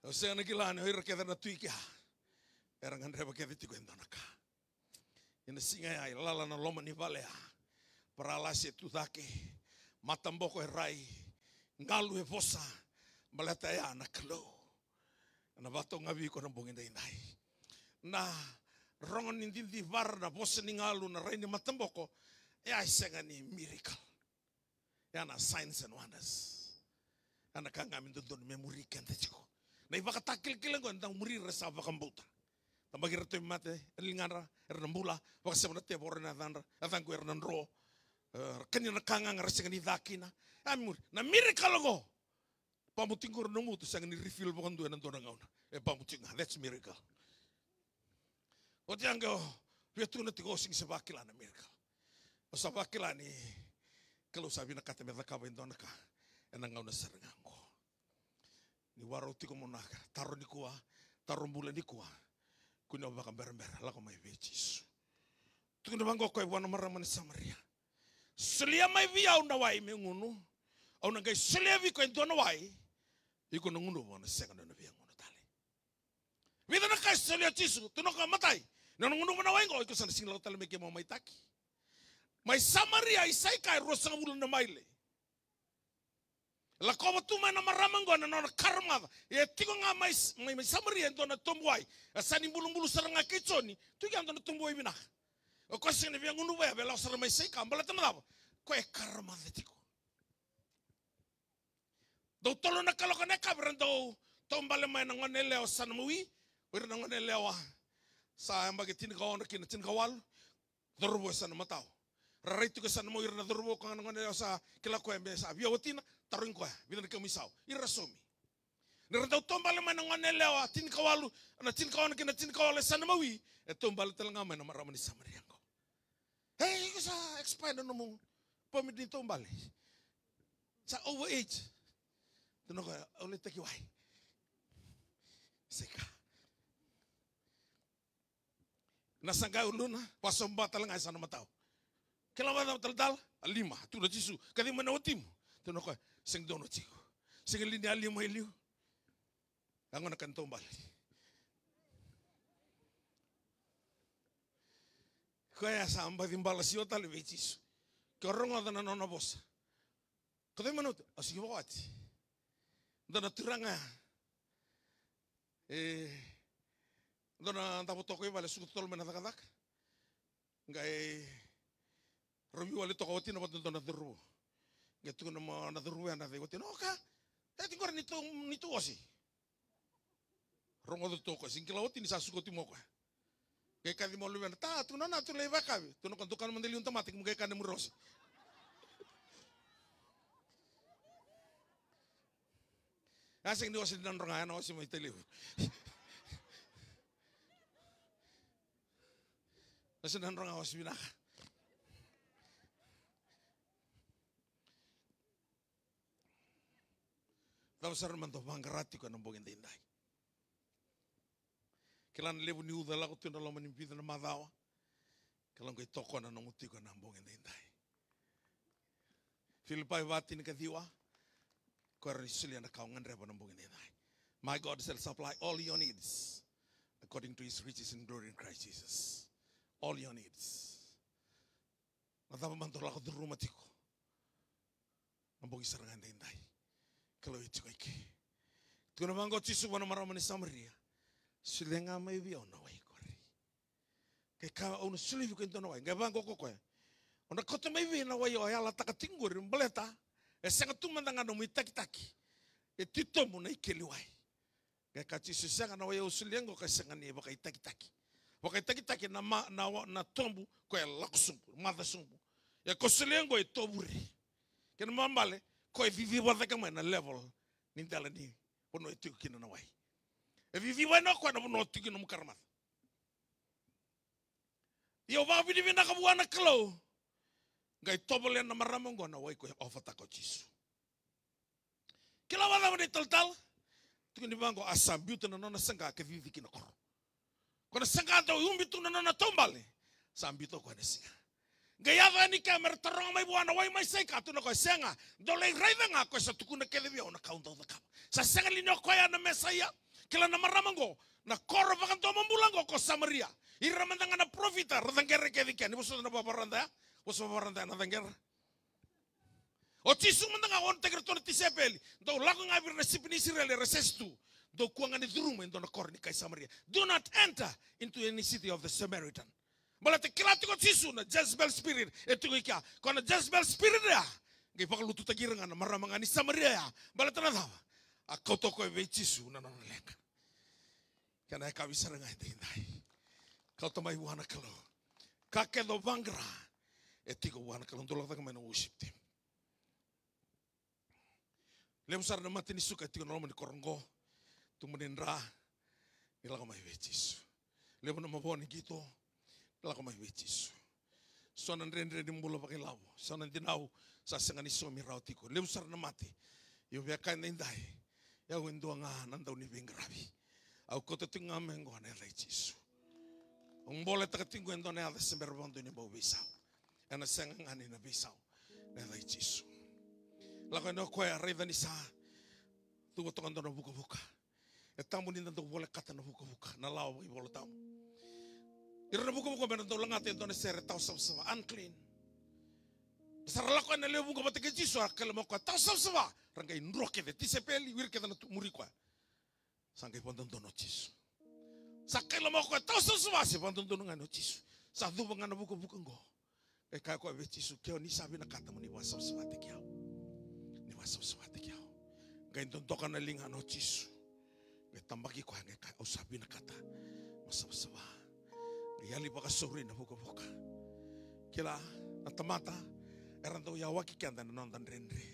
O sea nagilan hoy rakeda na tuika. Erangan reba kedi tiko endonaka. Ina singa ay lala na loma ni valea. Paralasi tu dake. Matamboko rai. Ngalu e vosa. Malata ya na klo. Na bato ngabi ko ng bungin na inay. Na rongon hindi var na bosa ni ngalu na rin ni matamboko. E ay senga ni miracle. Yan na signs and wonders. Yan nakangamin doon memory kanta chiko. Na iba katakil-kilang ko ang muri resa bakambuta. Tambagir ito yung mate. Elingara. Ernambula. Baka sa mga tebor na tandra. Atang ko ernandro. Kanya nakangang resa ni dakina. Na miracle ko. Pamuting ko rin mo, sang ni-refill mo kang doon ng doon ng pamuting, that's miracle. O diyan ko, piyato na tigosing sa bakila na miracle. O sa bakila ni, kalau sabi na katamit na kabayin doon na ka, nangaw na sarangan ko. Ni waraw ti ko muna ka, taro ni kuwa, taro mula ni kuwa, kunya ba kang berember, ala ko may betis. Ito na bang ko kay wana maraman sa Maria. Sulia may viyaw na way may nguno, o nagay sulia vi ko yung doon na way, iko nang uno mo na second na biyang uno tali. Vida na kay sulia chisu, tunok ka matay. Nang uno mo na way ko, iko sa nasinglaw tali may kimo may taki. May Samaria isay kay rosang ulo na maile. Lako ba tumay na maramang ko na karma. E tiko nga may Samaria ito na tumbuay. Asani bulong-bulo sa nga kitsoni, tuyan ito na tumbuay binak. O kasi na biyang uno ba, bela sa may say ka, balatan na dapat. Ko e karma na tiko. Do tolo na kalo kana kabran do tombale may nang ngeleo sa namui wir nang ngeleo sa ambagi tinkaw na tinkawal dorbo sa namataw rarito ko sa namui na dorbo ko nang ngeleo sa kilako embe sa biyawatina taruin ko bidan ka misaw irasomi niradaw tombale may nang ngeleo tinkawal na tinkaw na tinkawal sa namui tombale talaga may na maramani sa mariango hey ko sa expand no mo pamidin tombale sa overage. Tuno ko ulit takiway. Sika. Nasangga ulo na pasomba talang ay sa namataw. Kila wada tal alima tu na Jisu kadi mana otimu tu na ko sing dono chiku sing lini alima iliu angona kan tombal ko ya samba dimbala si otale ve Jisu ko ronga dana nona bosa kadi mana asi wati dana turanga dana tapo toko vale su tol mena takadak ngai romi wale toko wati na dana duru gitu na duru ya na wati no ka tadi kor nitu osi rongo do toko singkila wati ni sasu ti moko kay kadi mo lumen ta tu na tu leva ka tu no kan mandeli un tamatik mo kay kan mo rosi asing ni osi dan ronga na osi mo iteliu osi dan ronga osi binaka Tau sarman to bangarati ko nang bongin dinday. Kilan lebu ni uda lago tuna lo manimpida na madawa. Kilan ko itoko na nanguti ko nang bongin dinday. Filipai vati ni kadiwa. Ko risulia na kaungan reba nang bongin dinday. My God shall supply all your needs according to his riches in glory in Christ Jesus. All your needs. Natapa man to lago tu rumatiko. Nang bongin sarangan dinday. Kalau itu kayak, tuh nama Jisu wana maramani Samaria, silenga mai biau nawai kori, kayak kau onu sulifu kento nawai, nggak bangko kok ya, ona kota mai biau nawai oh ya lata katinggur, beleta, sangat tuh mandangan nomi taki, itu tuh munai keliwai, kayak kaci susah nawai usuliang kok sangat nih bakai taki, na tombu kau langsung, mata sumbu, ya kusuliang kau itu buri, kan mambale. Ko vivi wada kama na level nintala ni pono itu kina na wai vivi wano ko na pono itu kina mukarmat yo ba bidi bina ka buana klo ngai tobole na maramong go na wai ko ofata ko Jisu kila wada bidi tal tu ni bango asam biutu na nona sanga ke vivi kina kor ko na sanga to umbitu na nona tombale sambito ko na singa Gaya ni kamera terong mai buana wai mai sai katu na ko senga dole raida nga ko sa tukuna kele bia na kaunta da kap sa senga linyo ko ya na mesaya kila na maramango na koro bakan to mambulango ko Samaria iramandanga na profita radangere ke dikan ibu na babaranda boso babaranda na dangere o Jisu mandanga on tegre to tisepeli do lago ngabir na sipini Israel resestu do kuanga ni durume do na korni kai Samaria do not enter into any city of the Samaritan Balate kilati ko Jisu na Jezebel spirit etu ika kono Jezebel spirit ya ngai pakalutu tagirangan na maramanga ni Samaria ya balate na dawa akoto ko ve Jisu na nanaleka kana ka bisara ngai tindai kau to mai wana kalo kake do vangra etiko wana kalo ndolo ta kama no worship team lem sar na matini suka etiko no mani korongo tumenendra ila ko mai ve Jisu lem no maboni gitu Lako mai Jisu. Sonan rendre di mbulo pakai lawo. Sonan dinau sa sengani somi rautiko. Leusar na mati. Yo bia kain indai. Ya wendo nga nandau ni bengrabi. Au kota tinga mengo na Jisu. Ong bole ta tingo endo na sember bondo ni bo bisau. Ana sengang ani na bisau. Na Jisu. Lako no ko ya reda ni sa. Tu botongan do buka-buka. E tamu ni nando bole kata na buka-buka. Na lawo i bole tamu. Ira buka-buka benang tau langat yang tau nesere tau sama unclean. Besar lakukan na lebu buka batik Jisu akal mau kau tau sama rangkai nroke de tisepeli wir kita natu muri kau. Sangkai pantun tono Jisu. Sakai mau kau tau sama si pantun tono ngano Jisu. Satu pengana buka-buka ngo. Kaya kau be Jisu kau ni sabi na kata muni wasam sama tekiau. Ni wasam sama tekiau. Kaya tontokan na lingano Jisu. Kaya tambaki kau ngai kau sabi na kata wasam sama. Yali baka sore na buka-buka. Kila natamata eranto ya waki kanda na nondan rendre.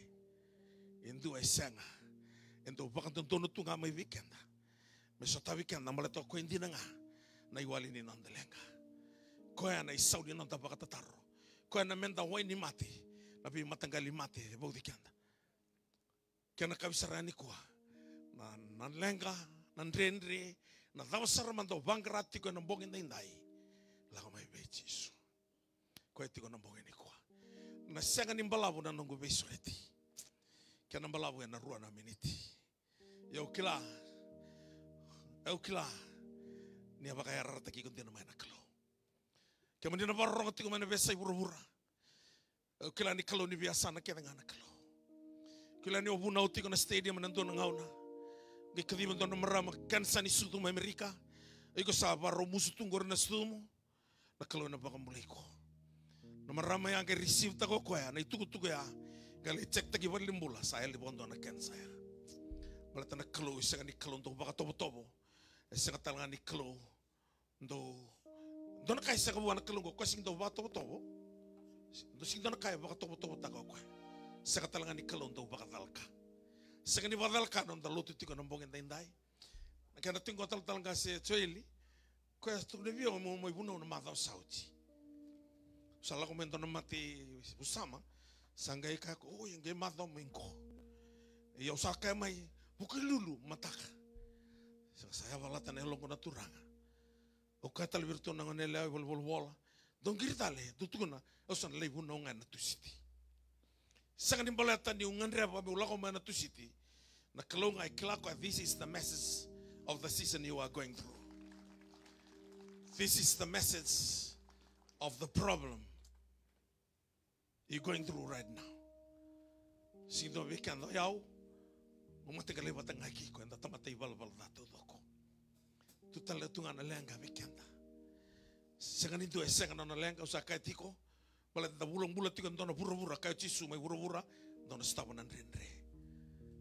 Indu ay senga. Indu baka tuntunut tu nga may weekenda. Mesota weekenda malato ko hindi na nga na iwali ni nondalenga. Koya na isaw ni nonda baka tataro. Koya na menda way ni mati. Nabi matanggali mati bau weekenda. Kaya nakabisarani ko na nanlenga, nanrendre, na dawasar man daw bangkrati ko ng bongin na inday. Lako may be Jisu. Ko etiko na mbonge ni kwa. Na senga ni mbalavu na nungu beisoreti. Kia na mbalavu ya na rua na miniti. Ya ukila. Ni abaka ya rata ki kontina maina kalo. Kia mandina barro tiko maina besa ibura-bura. Ukila ni kalo ni biasa na kia ngana kalo. Kila ni obuna utiko na stadium na ndona ngauna. Ngi kadiba ndona marama kansa ni sutu ma Amerika. Iko sa barro musu tungor na sutumu. Na kalo na baka muliko. Na marama yang ke receive tako koya na ituku ya. Kali cek taki limbula saya li bondo na kansa ya. Malata na kalo isa ni kalo ndo baka tobo-tobo. Isa ka talanga ni kalo ndo na kaya sa kabuan na kalo ko kasi ndo baka tobo-tobo. Ndo sing ndo na kaya baka tobo-tobo tako koya. Sa katalanga ni kalon daw bakadalka. Sa kani bakadalka nung daluto tiko ng bongin dainday. Kaya natin ko talaga si Choeli. Kaya ito nabiyo mo ibunaw na mataw sauti. Sala komento na mati usama. Sanggay ka ko, yung gay mataw mo ko. Iyo sa kaya may bukay lulu mataka. Saya walatan elong ko naturanga. O kaya talibirto na nganela wal. Dong giritale, tutuko na. O san lay bunaw nga na tusiti. Sangat nimbalatan yung nganreba ulako mana tu city na kalong ay klako. This is the message of the season you are going through. This is the message of the problem you're going through right now. Sido weekend yaw umate kalibat ang aki ko enda tamatay balbal dato doko. Tutala tunga na lenga weekend. Sangat itu sangat na lenga usakay tiko. Malah da bulang-bulang tiga dona bura-bura kayo cisu may bura-bura dona staba nan renre.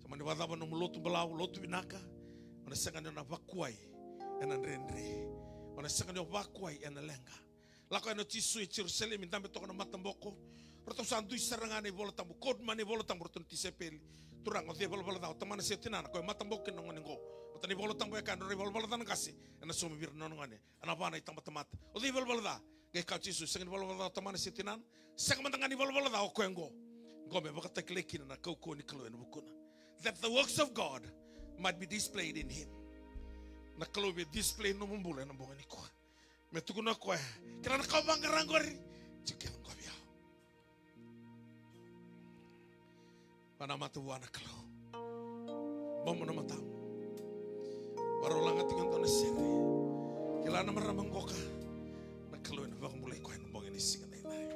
Sama ni wadaba no lotu belau lotu binaka. Mana sangan na vakuai enan renre. Mana sangan na vakuai enan lenga. Lako eno cisu e Jerusalem intambe toko na matamboko. Roto sandu isarangane bola tambu kod mane bola tambu roto tisepeli. Turang otie bola da tamana setinana ko matamboko no ngo. Tani bola tambu kan ro bola tan kasi. Ena sumi bir no ngane. Ana bana itamba-tamat. Otie bola da. Gay kaucisu sengin bola tamana setinan. Seng mantangani bola da okwengo. Ngome bakata klekina na kauko ni kalo eno bukuna. That the works of God might be displayed in him. Na kalo be display no mumbula na bonga ni ko. Metukuna ko. Kira na kau bangarangori. Jikil ngome ya. Panamata buana kalo. Bomo na mata. Warolang atingan to na sere. Kila na maramang koka. Kalau ini bakal mulai kau yang bongin isi kan ini,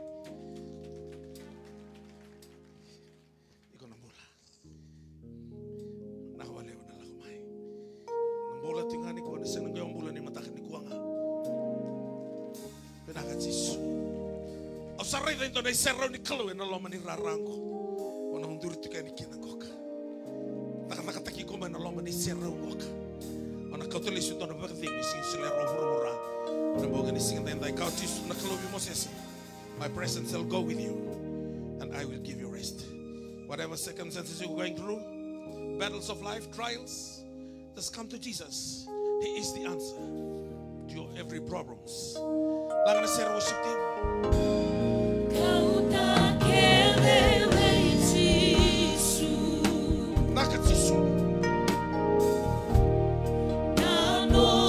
ikut nambula, nak wale wana lagu mai, nambula tinggal ni kau ni senang kau nambula ni mata ni kau anga, penakat Yesus, asal itu nih serau ni kalau ini lama ni rarangko, wana mundur itu kan ikan koka, tak taki kau mana lama ni serau koka, wana kau tulis itu wana berarti misi selera hura-hura. My presence shall go with you and I will give you rest. Whatever circumstances you're going through, battles of life, trials, just come to Jesus. He is the answer to your every problems. Lagan na share worship team. Nakat Yesu.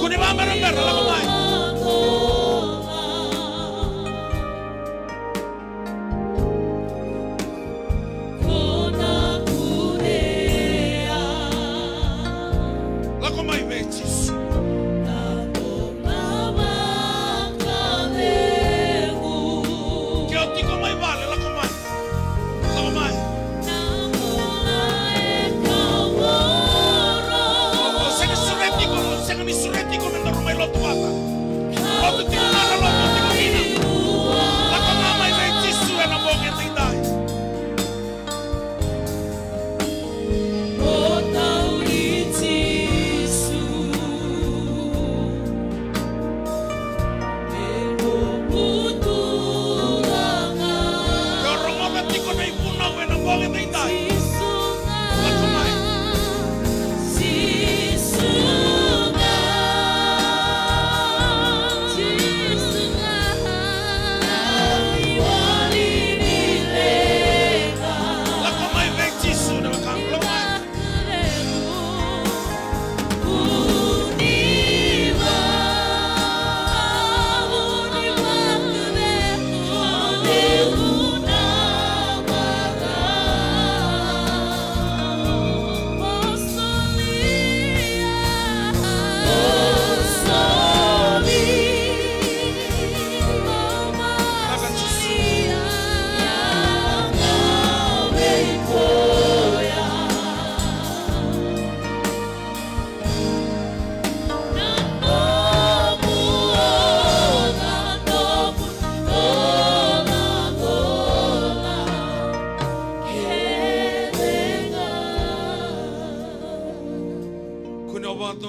Kuni mama remember lagan mai.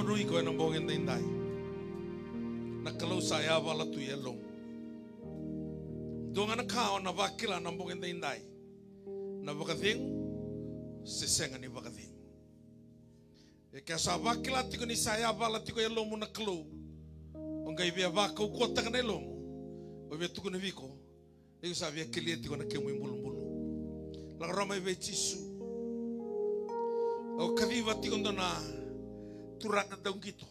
rui ko nang bongin dai. Nakalau saya wala tu yelong. Donga na kao na wakila nang bongin dai. Na wakading sesenga ni wakading. E kasa wakila tiko ni saya wala tiko yelong mo nakalau. Ongai via waka ukota ka nelong. O via tuku na viko. Ego sa via kilia tiko na kemu imbulu-mbulu. Laka rama iwe Jisu. O kaviva tiko na turanga daung kito.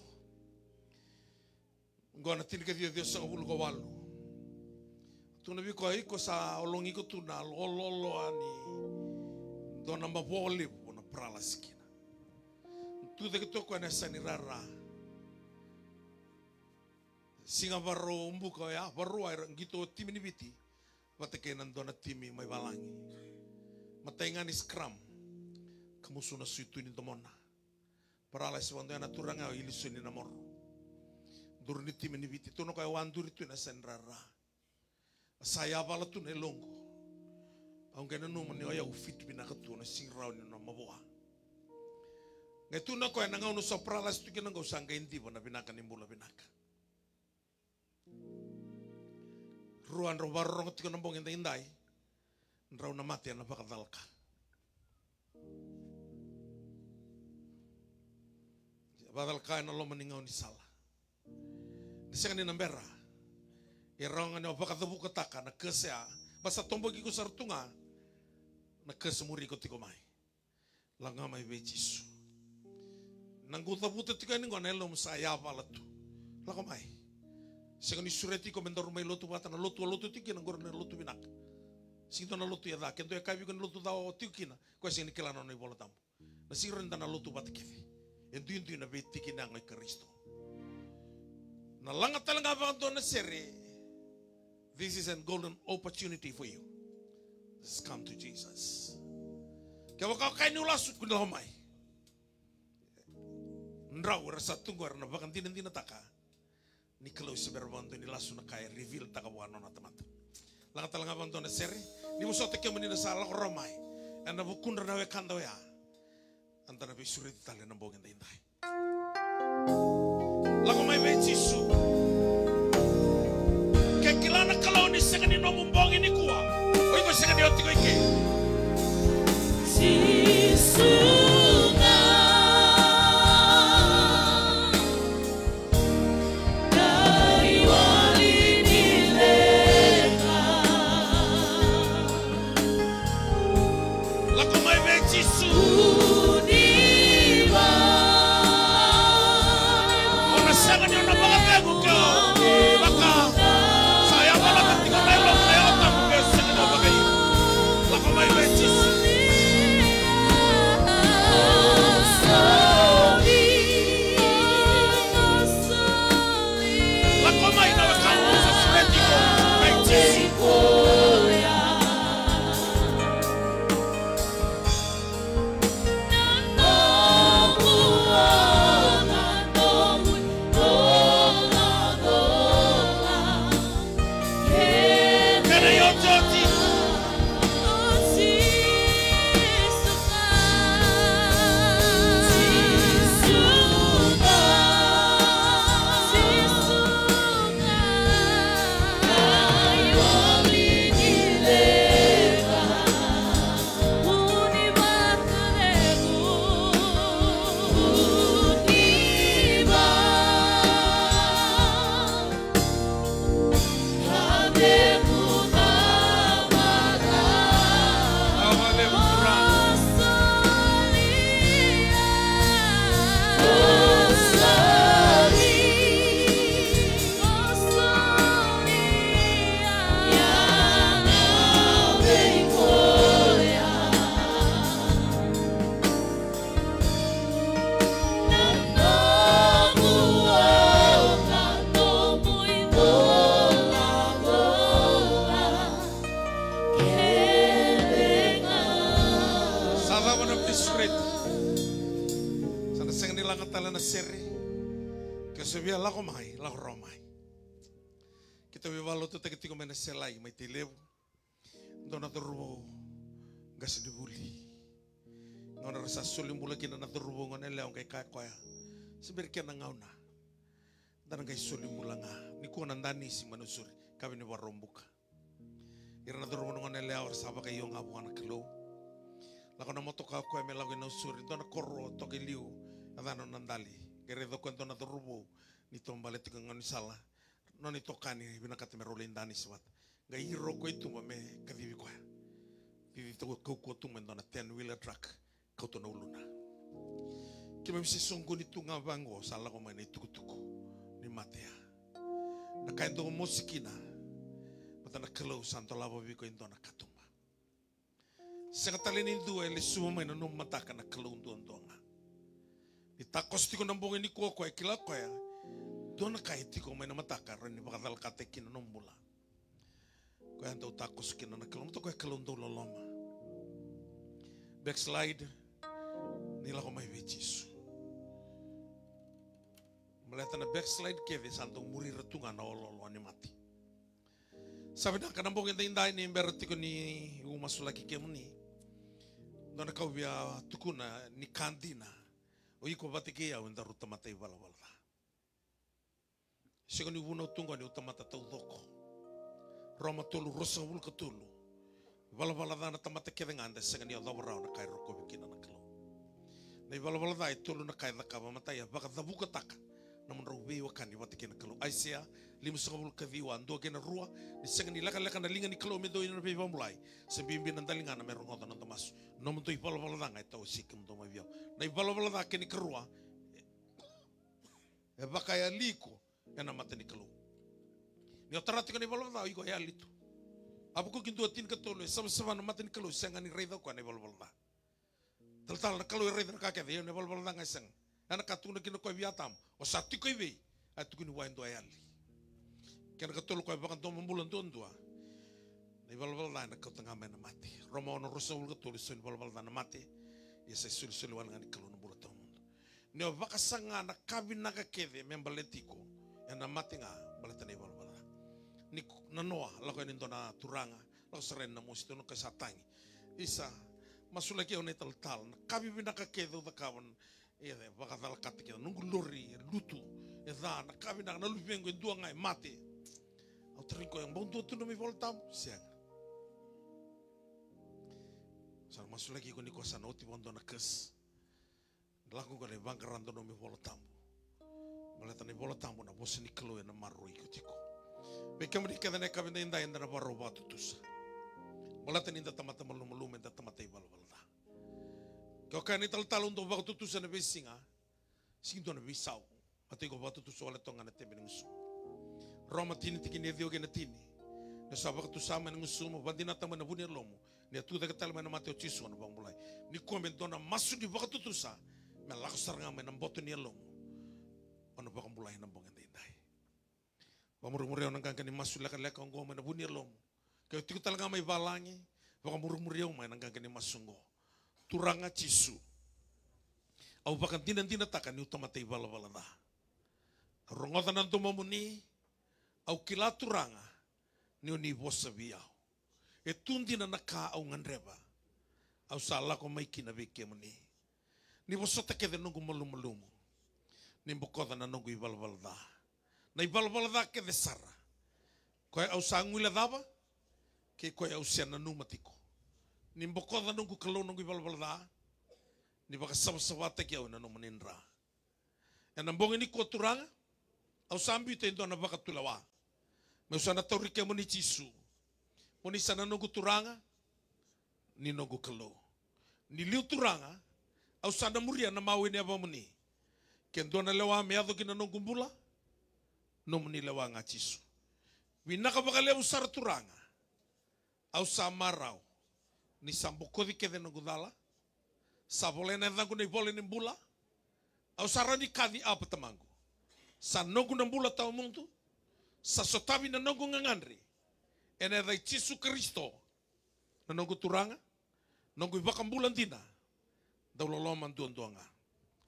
Ngona tini ka Dios sa ulu ko walu. Tu na viko ai ko sa olongi ko tu na lolo ani. Dona mabole na prala sikina. Tu de to ko na sanirara. Singa baro umbuka ya baro ai ngito timi ni biti. Watake nandona timi mai balangi. Matainga ni scrum. Kamusuna suitu ni domona. Parala sewando na turanga ilisu ni namor. Durni timi ni biti tono kai wanduri tu na senrara. Saya bala tu ne longo. Aunque na no mani oya ufit bina katu na singrau ni na maboa. Ngetu na ko na ngau no soprala stu kina ngau sanga indi bona binaka ni mbula binaka. Ruan robarong tiko nambong indai. Nrau na mati na bakadalka. Badalka na lo maningau ni sala. Disanga ni nambera. Irong ano bakadabu kataka na kesea. Basta tombo giku sartunga. Na kesemuri ko tiko mai. Langa mai be Jisu. Nangguta buta tiko ni ngona elo saya balatu. Lako mai. Segani sureti ko mendor mai lotu bata na lotu tiki na gorna lotu binak. Sinto na lotu ya da kento ya kabi ko lotu da o tikina ko sing ni kelano ni bola tambo. Na siren na lotu bata kiti. Endu na be tiki na ngai Kristo. Na langa talanga ba do na sere. This is a golden opportunity for you. Just come to Jesus. Kau kau kain ulas kun lamai. Ndrau rasa tunggu na bakan tin taka. Ni kalau seberbantu ni langsung na kaya reveal takabuano na teman-teman. Langa talanga bantu na sere. Ni muso teke menina salah romai. Anda bukun na we kando ya. Antara be surit tali na bongin dai. Lagu mai be Jisu. Kekilana kalau ni segani no mumbong ini kuah. Oi ko segani oti ko ike. Jisu. Selai mai te lewu dona torubo gasdibuli ngona rasa sulim bula kina na torubo ngone leong kai kai koya Seberkian nangauna. Dan ngai suli mulanga. Ni ko nandani si manusuri. Kami ni warombuka. Irana doro nonga nele awar saba kai yong abu anak kelo. Lako na moto ka ko me lago na usuri. Dona korro toki liu. Adano nandali. Gere do kwento na dorubo. Ni tombale tika ngani sala. Noni tokani binakati me rolin dani swat. Ngai hiro ko itu me kadivi ko. Vivi to ko tu men dona 10-wheeler truck. Kau to na uluna. Kima misi songgo ni tunga bango sala ko mai tuku-tuku ni matea. Na kain to musikina. Mata na kelo santo lavo viko indona katumba. Sekatali ni dua ele sumo mai na no mataka na kelo ndonga. Ni takos tiko na mbonge ni ko kila ko ya. Dona kai tiko mai na mataka ro ni bakadal katekina no mbula. Ko ando takos kina na kelo to ko kelo ndolo loma. Backslide nila ko mai vechisu. Melihat na backslide keve santo muri retunga na ololo ni mati. Sabi na kanambong inda ni berti ko ni umasulaki kemuni. Dona kau bia tukuna ni kandina. O iko batike ya unda ruta matai wala. Siko ni uno tunga ni utamata tau doko. Roma tolu rosa wul ketulu. Wala dana tamata kedenganda sega ni odawra na kai roko bikina na kelo. Na wala dai tolu na kai laka matai ya baka dabuka taka. Namun rawi wakani watike na kelo. Aisia limu sakabul kaviwa ando kena rua ni sega ni laka na linga ni kelo medo ina beba mulai. Sebimbi na dalinga na merong oda na tamas. Namun to wala danga ito sikim do mavio. Na wala da keni kerua. E baka ya liko ya na mata ni kelo. Ni otarati ko ni wala da iko ya lito. Apo ko kintu atin katolo sama-sama na mata ni kelo senga ni reda ko ni wala da. Tal na kelo reda ka ka de ni wala da ngasang. Ana katuna kina ko viatam o sati ko iwe atu kini waindo ayali kena katolo ko bakan to mambulan dondua ni balbal na ka tanga mena mati Roma ono rosul katolo sun balbal na mati ya sai sul wal ngani kalo no bulata mundo ni vakasanga na kabina ka keve membaletiko na mati nga balata ni balbal ni na noa la ko ni dona turanga la seren na musito no ka satangi isa masulaki on tal na kabina ka keve da kawan ia baka dal katika nungu lori lutu e da na kabina na lupengo e dua ngai mate au trinko yang bonto tu no mi voltam siang sa masulaki ko ni kosa no ti bondo na kes laku ko le bangkarando no mi voltam malata ni voltam na bosni kelo na marro ikutiko be kamri kada na kabina inda na barro batutus malata ni inda tamata malum inda tamata ibal kau kan ital untuk waktu tu sana besinga, sing tu na bisau, atau kau waktu tu soal tongan na tebe ngusu. Roma tini tiki ni dio gena tini, na sa waktu sama ngusu mo bandina tama na bunir lomo, ni atu da ketal mana mati ochisu na bang mulai. Ni komentona masuk di waktu tu sa, melak saranga mana botu ni lomo, ono bang mulai na bang endai. Pamurumuriau nang kan ni masuk leka nggo mana bunir lomo, kau tiku talanga mai balangi, pamurumuriau mana nang kan ni masunggo. Turanga cisu. Au bakan tina takan ni utama tei bala da. Rongotan nanto mamuni au kila turanga ni oni bosa biau. E tundina naka au ngandreba. Au sala ko mai kina beke muni. Ni bosa take de nungu malum. Ni bokoda na nungu bala da. Na bala da ke de sara. Ko au sanguila daba ke ko au siana numatiko. Ni bokoda nunggu kalau nunggu bala ni baka sabata kiau na no menindra. Yang nambong ini ko turanga au sambi te ndo na baka tulawa. Me usana taurike moni cisu. Moni sana nunggu turanga ni nunggu kalau. Ni liu turanga au sana muria na mau ini apa meni. Ken do na lewa me ado kina nunggu bula no meni lewa nga cisu. Winaka baka lewa usara turanga au samarau. Ni sambo kodi ke deno gudala sa vole na dangu nei vole ni bula au sarani kadi apa tamangu sa nongu na bula tau mundo sa sotavi na nongu ngangandri ene dai Yesu Kristo na nongu turanga nongu ibakam bulan dina dauloloman duanga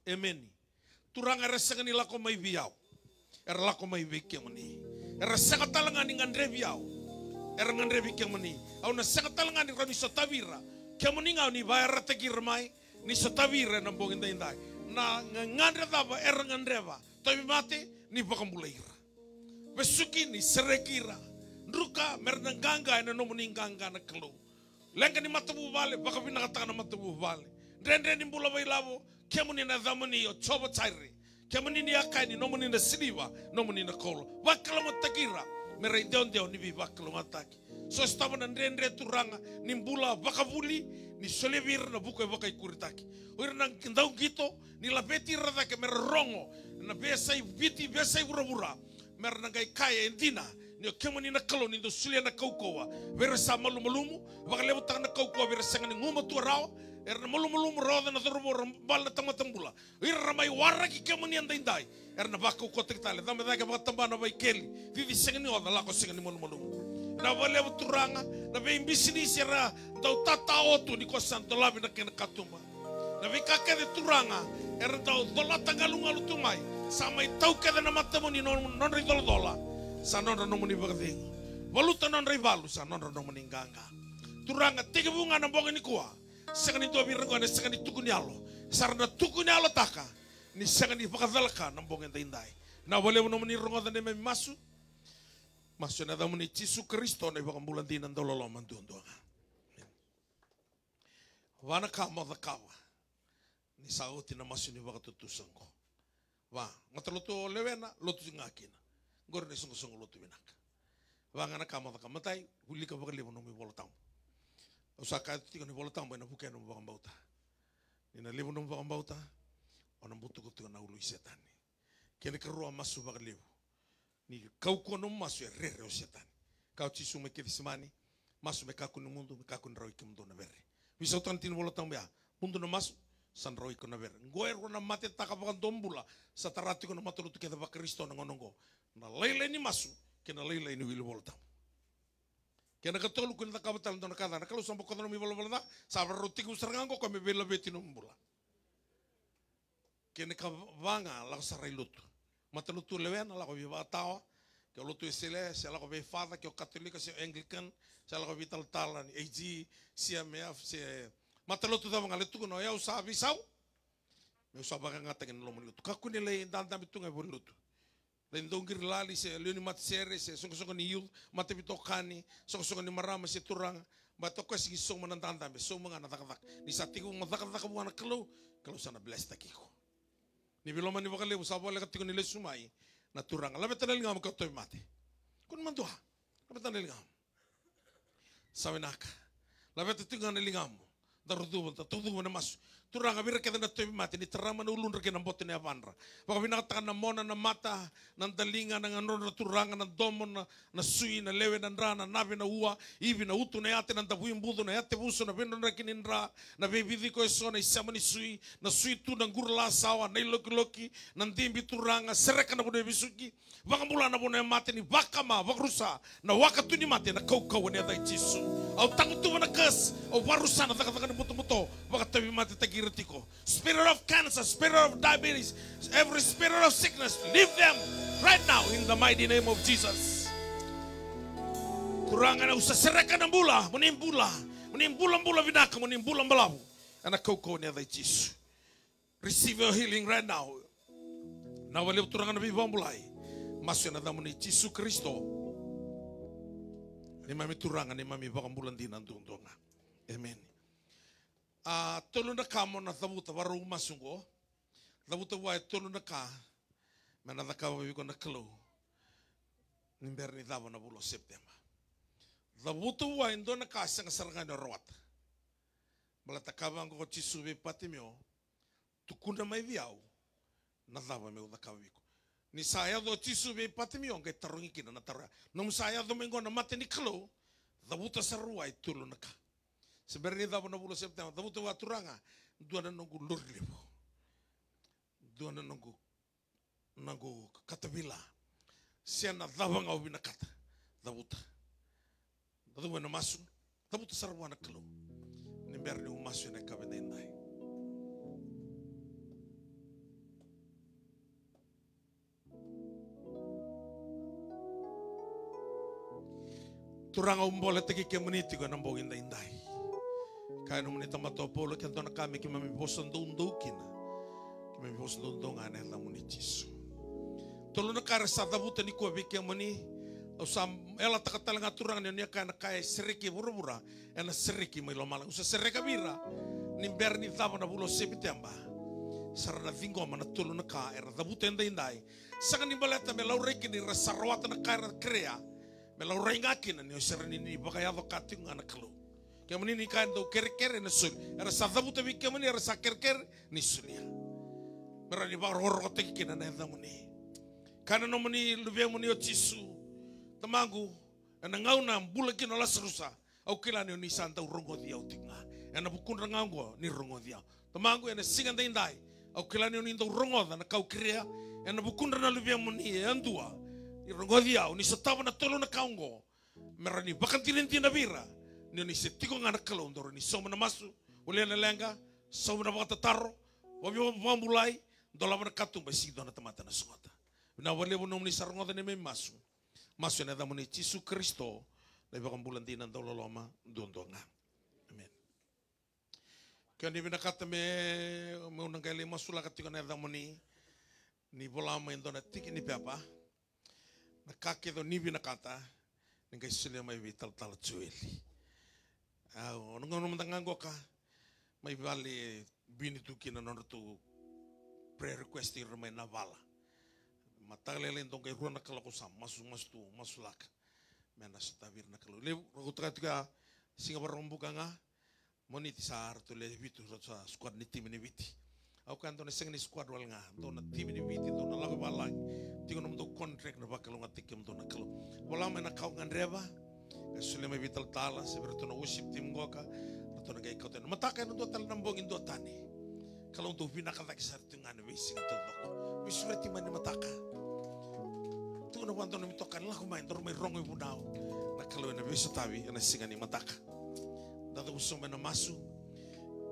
emeni turanga resangani lako mai biau era lako mai beke mani era sakatalanga ni ngandre biau Erangan rebi kia meni. Au na sakatalanga ni rani sotavira. Kia meni ngau ni bayar teki remai. Ni sotavira nambong inda. na ngandre dava ngandreva tobi mate ni bakambula ira besuki ni serekira nruka merna ganga ina nomuni ganga na kelo lenga ni matabu vale bakabina katana matabu vale ndrendre ni mbula bailavo kemuni na dhamani yo choba tsairi kemuni ni akai ni nomuni na siliva nomuni na kolo wakala matakira mere deo ni bakala mataki so stava na ndrendre turanga ni mbula bakavuli ni solevir na buka bakai kuritaki ora na ndau gito ni lapeti rada ke mere rongo na besai viti besai vura mer na gai kai endina ni kemuni na kalo ni do sulia na kaukoa vera sa malumu bakale butang na kaukoa vera sanga ni nguma tu rao na malumu roda na dorbo bal na tamatambula ira mai warra ki kemuni andai na bakau ko tritale dame da ke batamba na bai keli vivi sanga ni oda la ko sanga ni malumu na vale turanga na ve imbisini sera dau tata otu ni ko santo labi na ken katuma na ve kake de turanga dau dola tangalunga lutumai samai tau ke na matamoni non ri dola sa non no muni bagding waluta non rivalu sa non no muni ganga turanga tege bunga na bonga ni kuwa sekani to birgo na sekani tukunialo sarna tukunialo taka ni sekani bakadalka na bonga ndai na vale no muni rongo da me masu masu na damuni Yesu Kristo na ibang bulan din ang dololo mandundo nga. Wana kama da kawa ni sauti na masu ni baka tutusan ko. Wa ngataluto lewena lotu ngakina. Gor ni sungo lotu binak. Wa ngana kama da kamatay huli ka baka libo no mi bolotam. Usaka tiko ni bolotam na buken no baka bauta. Ni na libo no baka bauta ona butu ko na ulu setan. Kene kerua masu baka libo. Ni kau kono masu rere o setan. Kau tisu me kivisimani, masu me kaku no mundo, me kaku no roi ke mundo na vere. Bisa utan tino bola tambia, mundo na masu, san roi ko na vere. Ngoero na mate taka bakan dombula, sa tarati ko na matulutu ke daba Kristo na ngonongo. Na leile ni masu, ke na leile ni wili bola tam. Ke na katolu ko na kabatal na kada, na kalau sampo ko na mi bola bola da, sa roti ko sarango ko me bela beti no mbula. Ke na kavanga la sa lutu. Matalutu lewen ala ko viva tawa ke lutu esele se ala ko be fada ke katoliko se anglican se ala ko vital talan AG CMF se matalutu da ngale tu no ya usa bisau me usa baga ngata ken lomo lutu ka kuni le ndanda bitunga bon lutu le ndongir lali se leoni mat sere se songo ni yu mate bitokani songo ni marama se turang batoko sigi song manandanda be so manga natak ni satiku ngatak buana kelo sana bless takiko ni biloma ni bakale usabo le katiko ni le sumai na turanga la betanel ngam ko toy mate kun mantua la betanel ngam sawenaka la betanel ngam darudu tudu na mas turanga bir keda na toy mate ni terama na ulun reke na bote ni avandra baka binakatakan na mona na mata na dalinga na ngano na turanga na domo na sui na lewe na rana nabi na ua ibi na utu na yate na tabuim budo na yate buso na bendo na kinindra na bebidi ko eso na isama ni sui na sui tu na ngurla sawa na iloki na ndimbi turanga sereka na bude bisuki baka mula na bude mate ni baka ma bakrusa na wakatu ni mate na kau ni atai Jisu au tangu tu na kes au warusa na taka ni muto baka tabi mate tagi spirit of cancer, spirit of diabetes, every spirit of sickness, leave them right now in the mighty name of Jesus. Turangan na usa sereka ng bula, munimbula vinaka, munimbulang balabu. Anak kau ni aday Jesus. Receive your healing right now. Nawali turangan na bibang bulay. Masya na damo ni Jesus Kristo. Ni mami turangan, ni mami bakang bulan din ang tundonga. Amen. Tolo na ka mo na tabuta waru masungo tabuta wa tolo na ka mana da ka wi ko na klo nimber ni davo na bulo September tabuta wa indo na ka sang saranga na rot balata ka bang ko Jisu be patimio tukuna mai viau na davo me da ka wi ko ni saya do Jisu be patimio ngai tarungi kina na tara no saya do mengo na mate ni klo tabuta sarua tolo na ka sebenarnya davo na bulo September davo tu aturanga dua na nunggu lur libo dua na nunggu katabila siana davo ngau bina kata davo na masu davo sarwa na kelo ni berni umasu na kabendai turanga umbola teki kemuniti ko nambo indai kaya naman itong matopolo kaya doon na kami kimami boson doon kina bos dondongan ela muni Jisu. Tolo na kare sa dabuta ni ko bike mani usam ela takatala ngaturang ni kana kaya seriki burubura ena seriki mai lo malang usa sereka bira ni berni tava na bulo septemba sarana vingo mana tolo na ka era dabuta indai saka ni baleta me laureki ni rasarwata na kara krea me laurenga kina ni serani ni bakaya vakating anak kelu kaya mani ni kain do kere na sul era sa dabuta bike mani era sa ker ni sulia merani ba horrote kina na damuni kana no mani lube mani o Jisu tamangu ena ngauna bula kina la serusa au kila ni santa urongo dia utinga ena bukun rangango ni rongo dia tamangu ena singa indai au kila ni ndo rongo na kau krea ena bukun na lube mani andua ni rongo dia ni setava na tolo na kaungo merani bakan tirinti na bira ni setiko ngana kalau ndoro ni soma na masu ulena lenga soma na bakataro wabi wambulai dola na katung basi dona tamata na sungota na wale bo nomni sarngota ne me masu na da moni Jisu Kristo na ibang bulan din ang loma dondonga amen kani bina kata me unang kali masula katika na da moni ni bolama indona tiki ni papa na kake do ni bina kata ngai sile mai vital tal chueli nung mantangango ka may bali binituki na tu prayer request yung may navala. Matagalelin tong kay ruan nakala ko sa masulak. Mena sa tabir nakalo. Le rogotka singa barombuka nga moniti sa arto le bitu sa squad ni team ni biti. Au kanto na sing ni squad wal nga to na team ni biti to na laga balang. Tingo nam to contract na bakalo nga tikem to nakalo. Wala man nakaw nga reba. Kasule may vital tala sa berto na worship team go ka. Rato na kay koten. Mataka no total nambong indo tani. Kalau untuk binakala kisar tungan wisi ngatulok wisreti mani mataka tu na wanto na mitokan lah kumain tor may rongo ibunao na kalau na wisi tawi na singani mataka dado usum na masu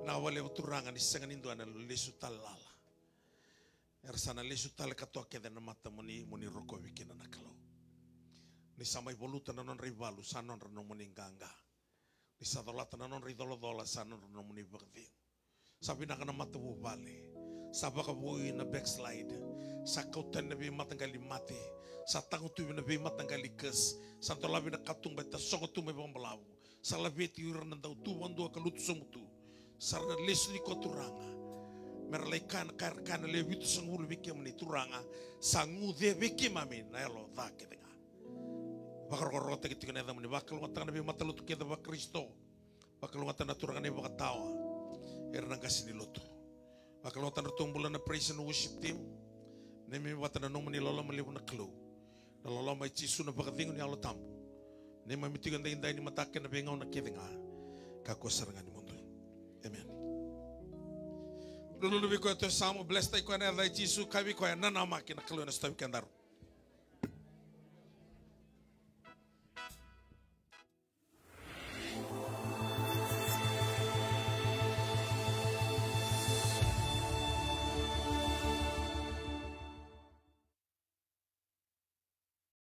na wale uturangan isangan indo na lesu talala ersana lesu tal kato keda na mata muni roko wikina na kalau ni samay voluta na non rivalu sanon rano muni ganga ni sadolata na non ridolodola sanon rano muni bagdi sabi na ka na matubo bali. Saba ka buhay na backslide. Sa kautan na bimat ang galimati. Sa tangutubi na bimat ang galikas. Sa tolabi na katung bata songotu may bambalaw. Sa labeti uran na daw tuwan doa kalutsumutu. Sa na lesu di ko turanga. Meralay ka na lebitu sa ngulu bikim ni turanga. Sa ngude bikim amin. Ayalo, dhake nga. Bakarorota kita ka na edam ni. Bakalungatan na bimat alutu kita ba Kristo. Bakalungatan na turanga ni bakatawa. Erang kasih di loto. Bakal watan rutong bulan na praise and worship team. Nemi watan na noman ni lola malibu na klo. Na lola may Jisu na bakatingon ni alo tambo. Nemi mitigan da inday ni matakin na bengaw na kitinga. Kakusarangan ni mundo. Amen. Lulubi ko ito samo bless tayo ko na Jisu kabi ko na namakin na klo na stawi kandaro.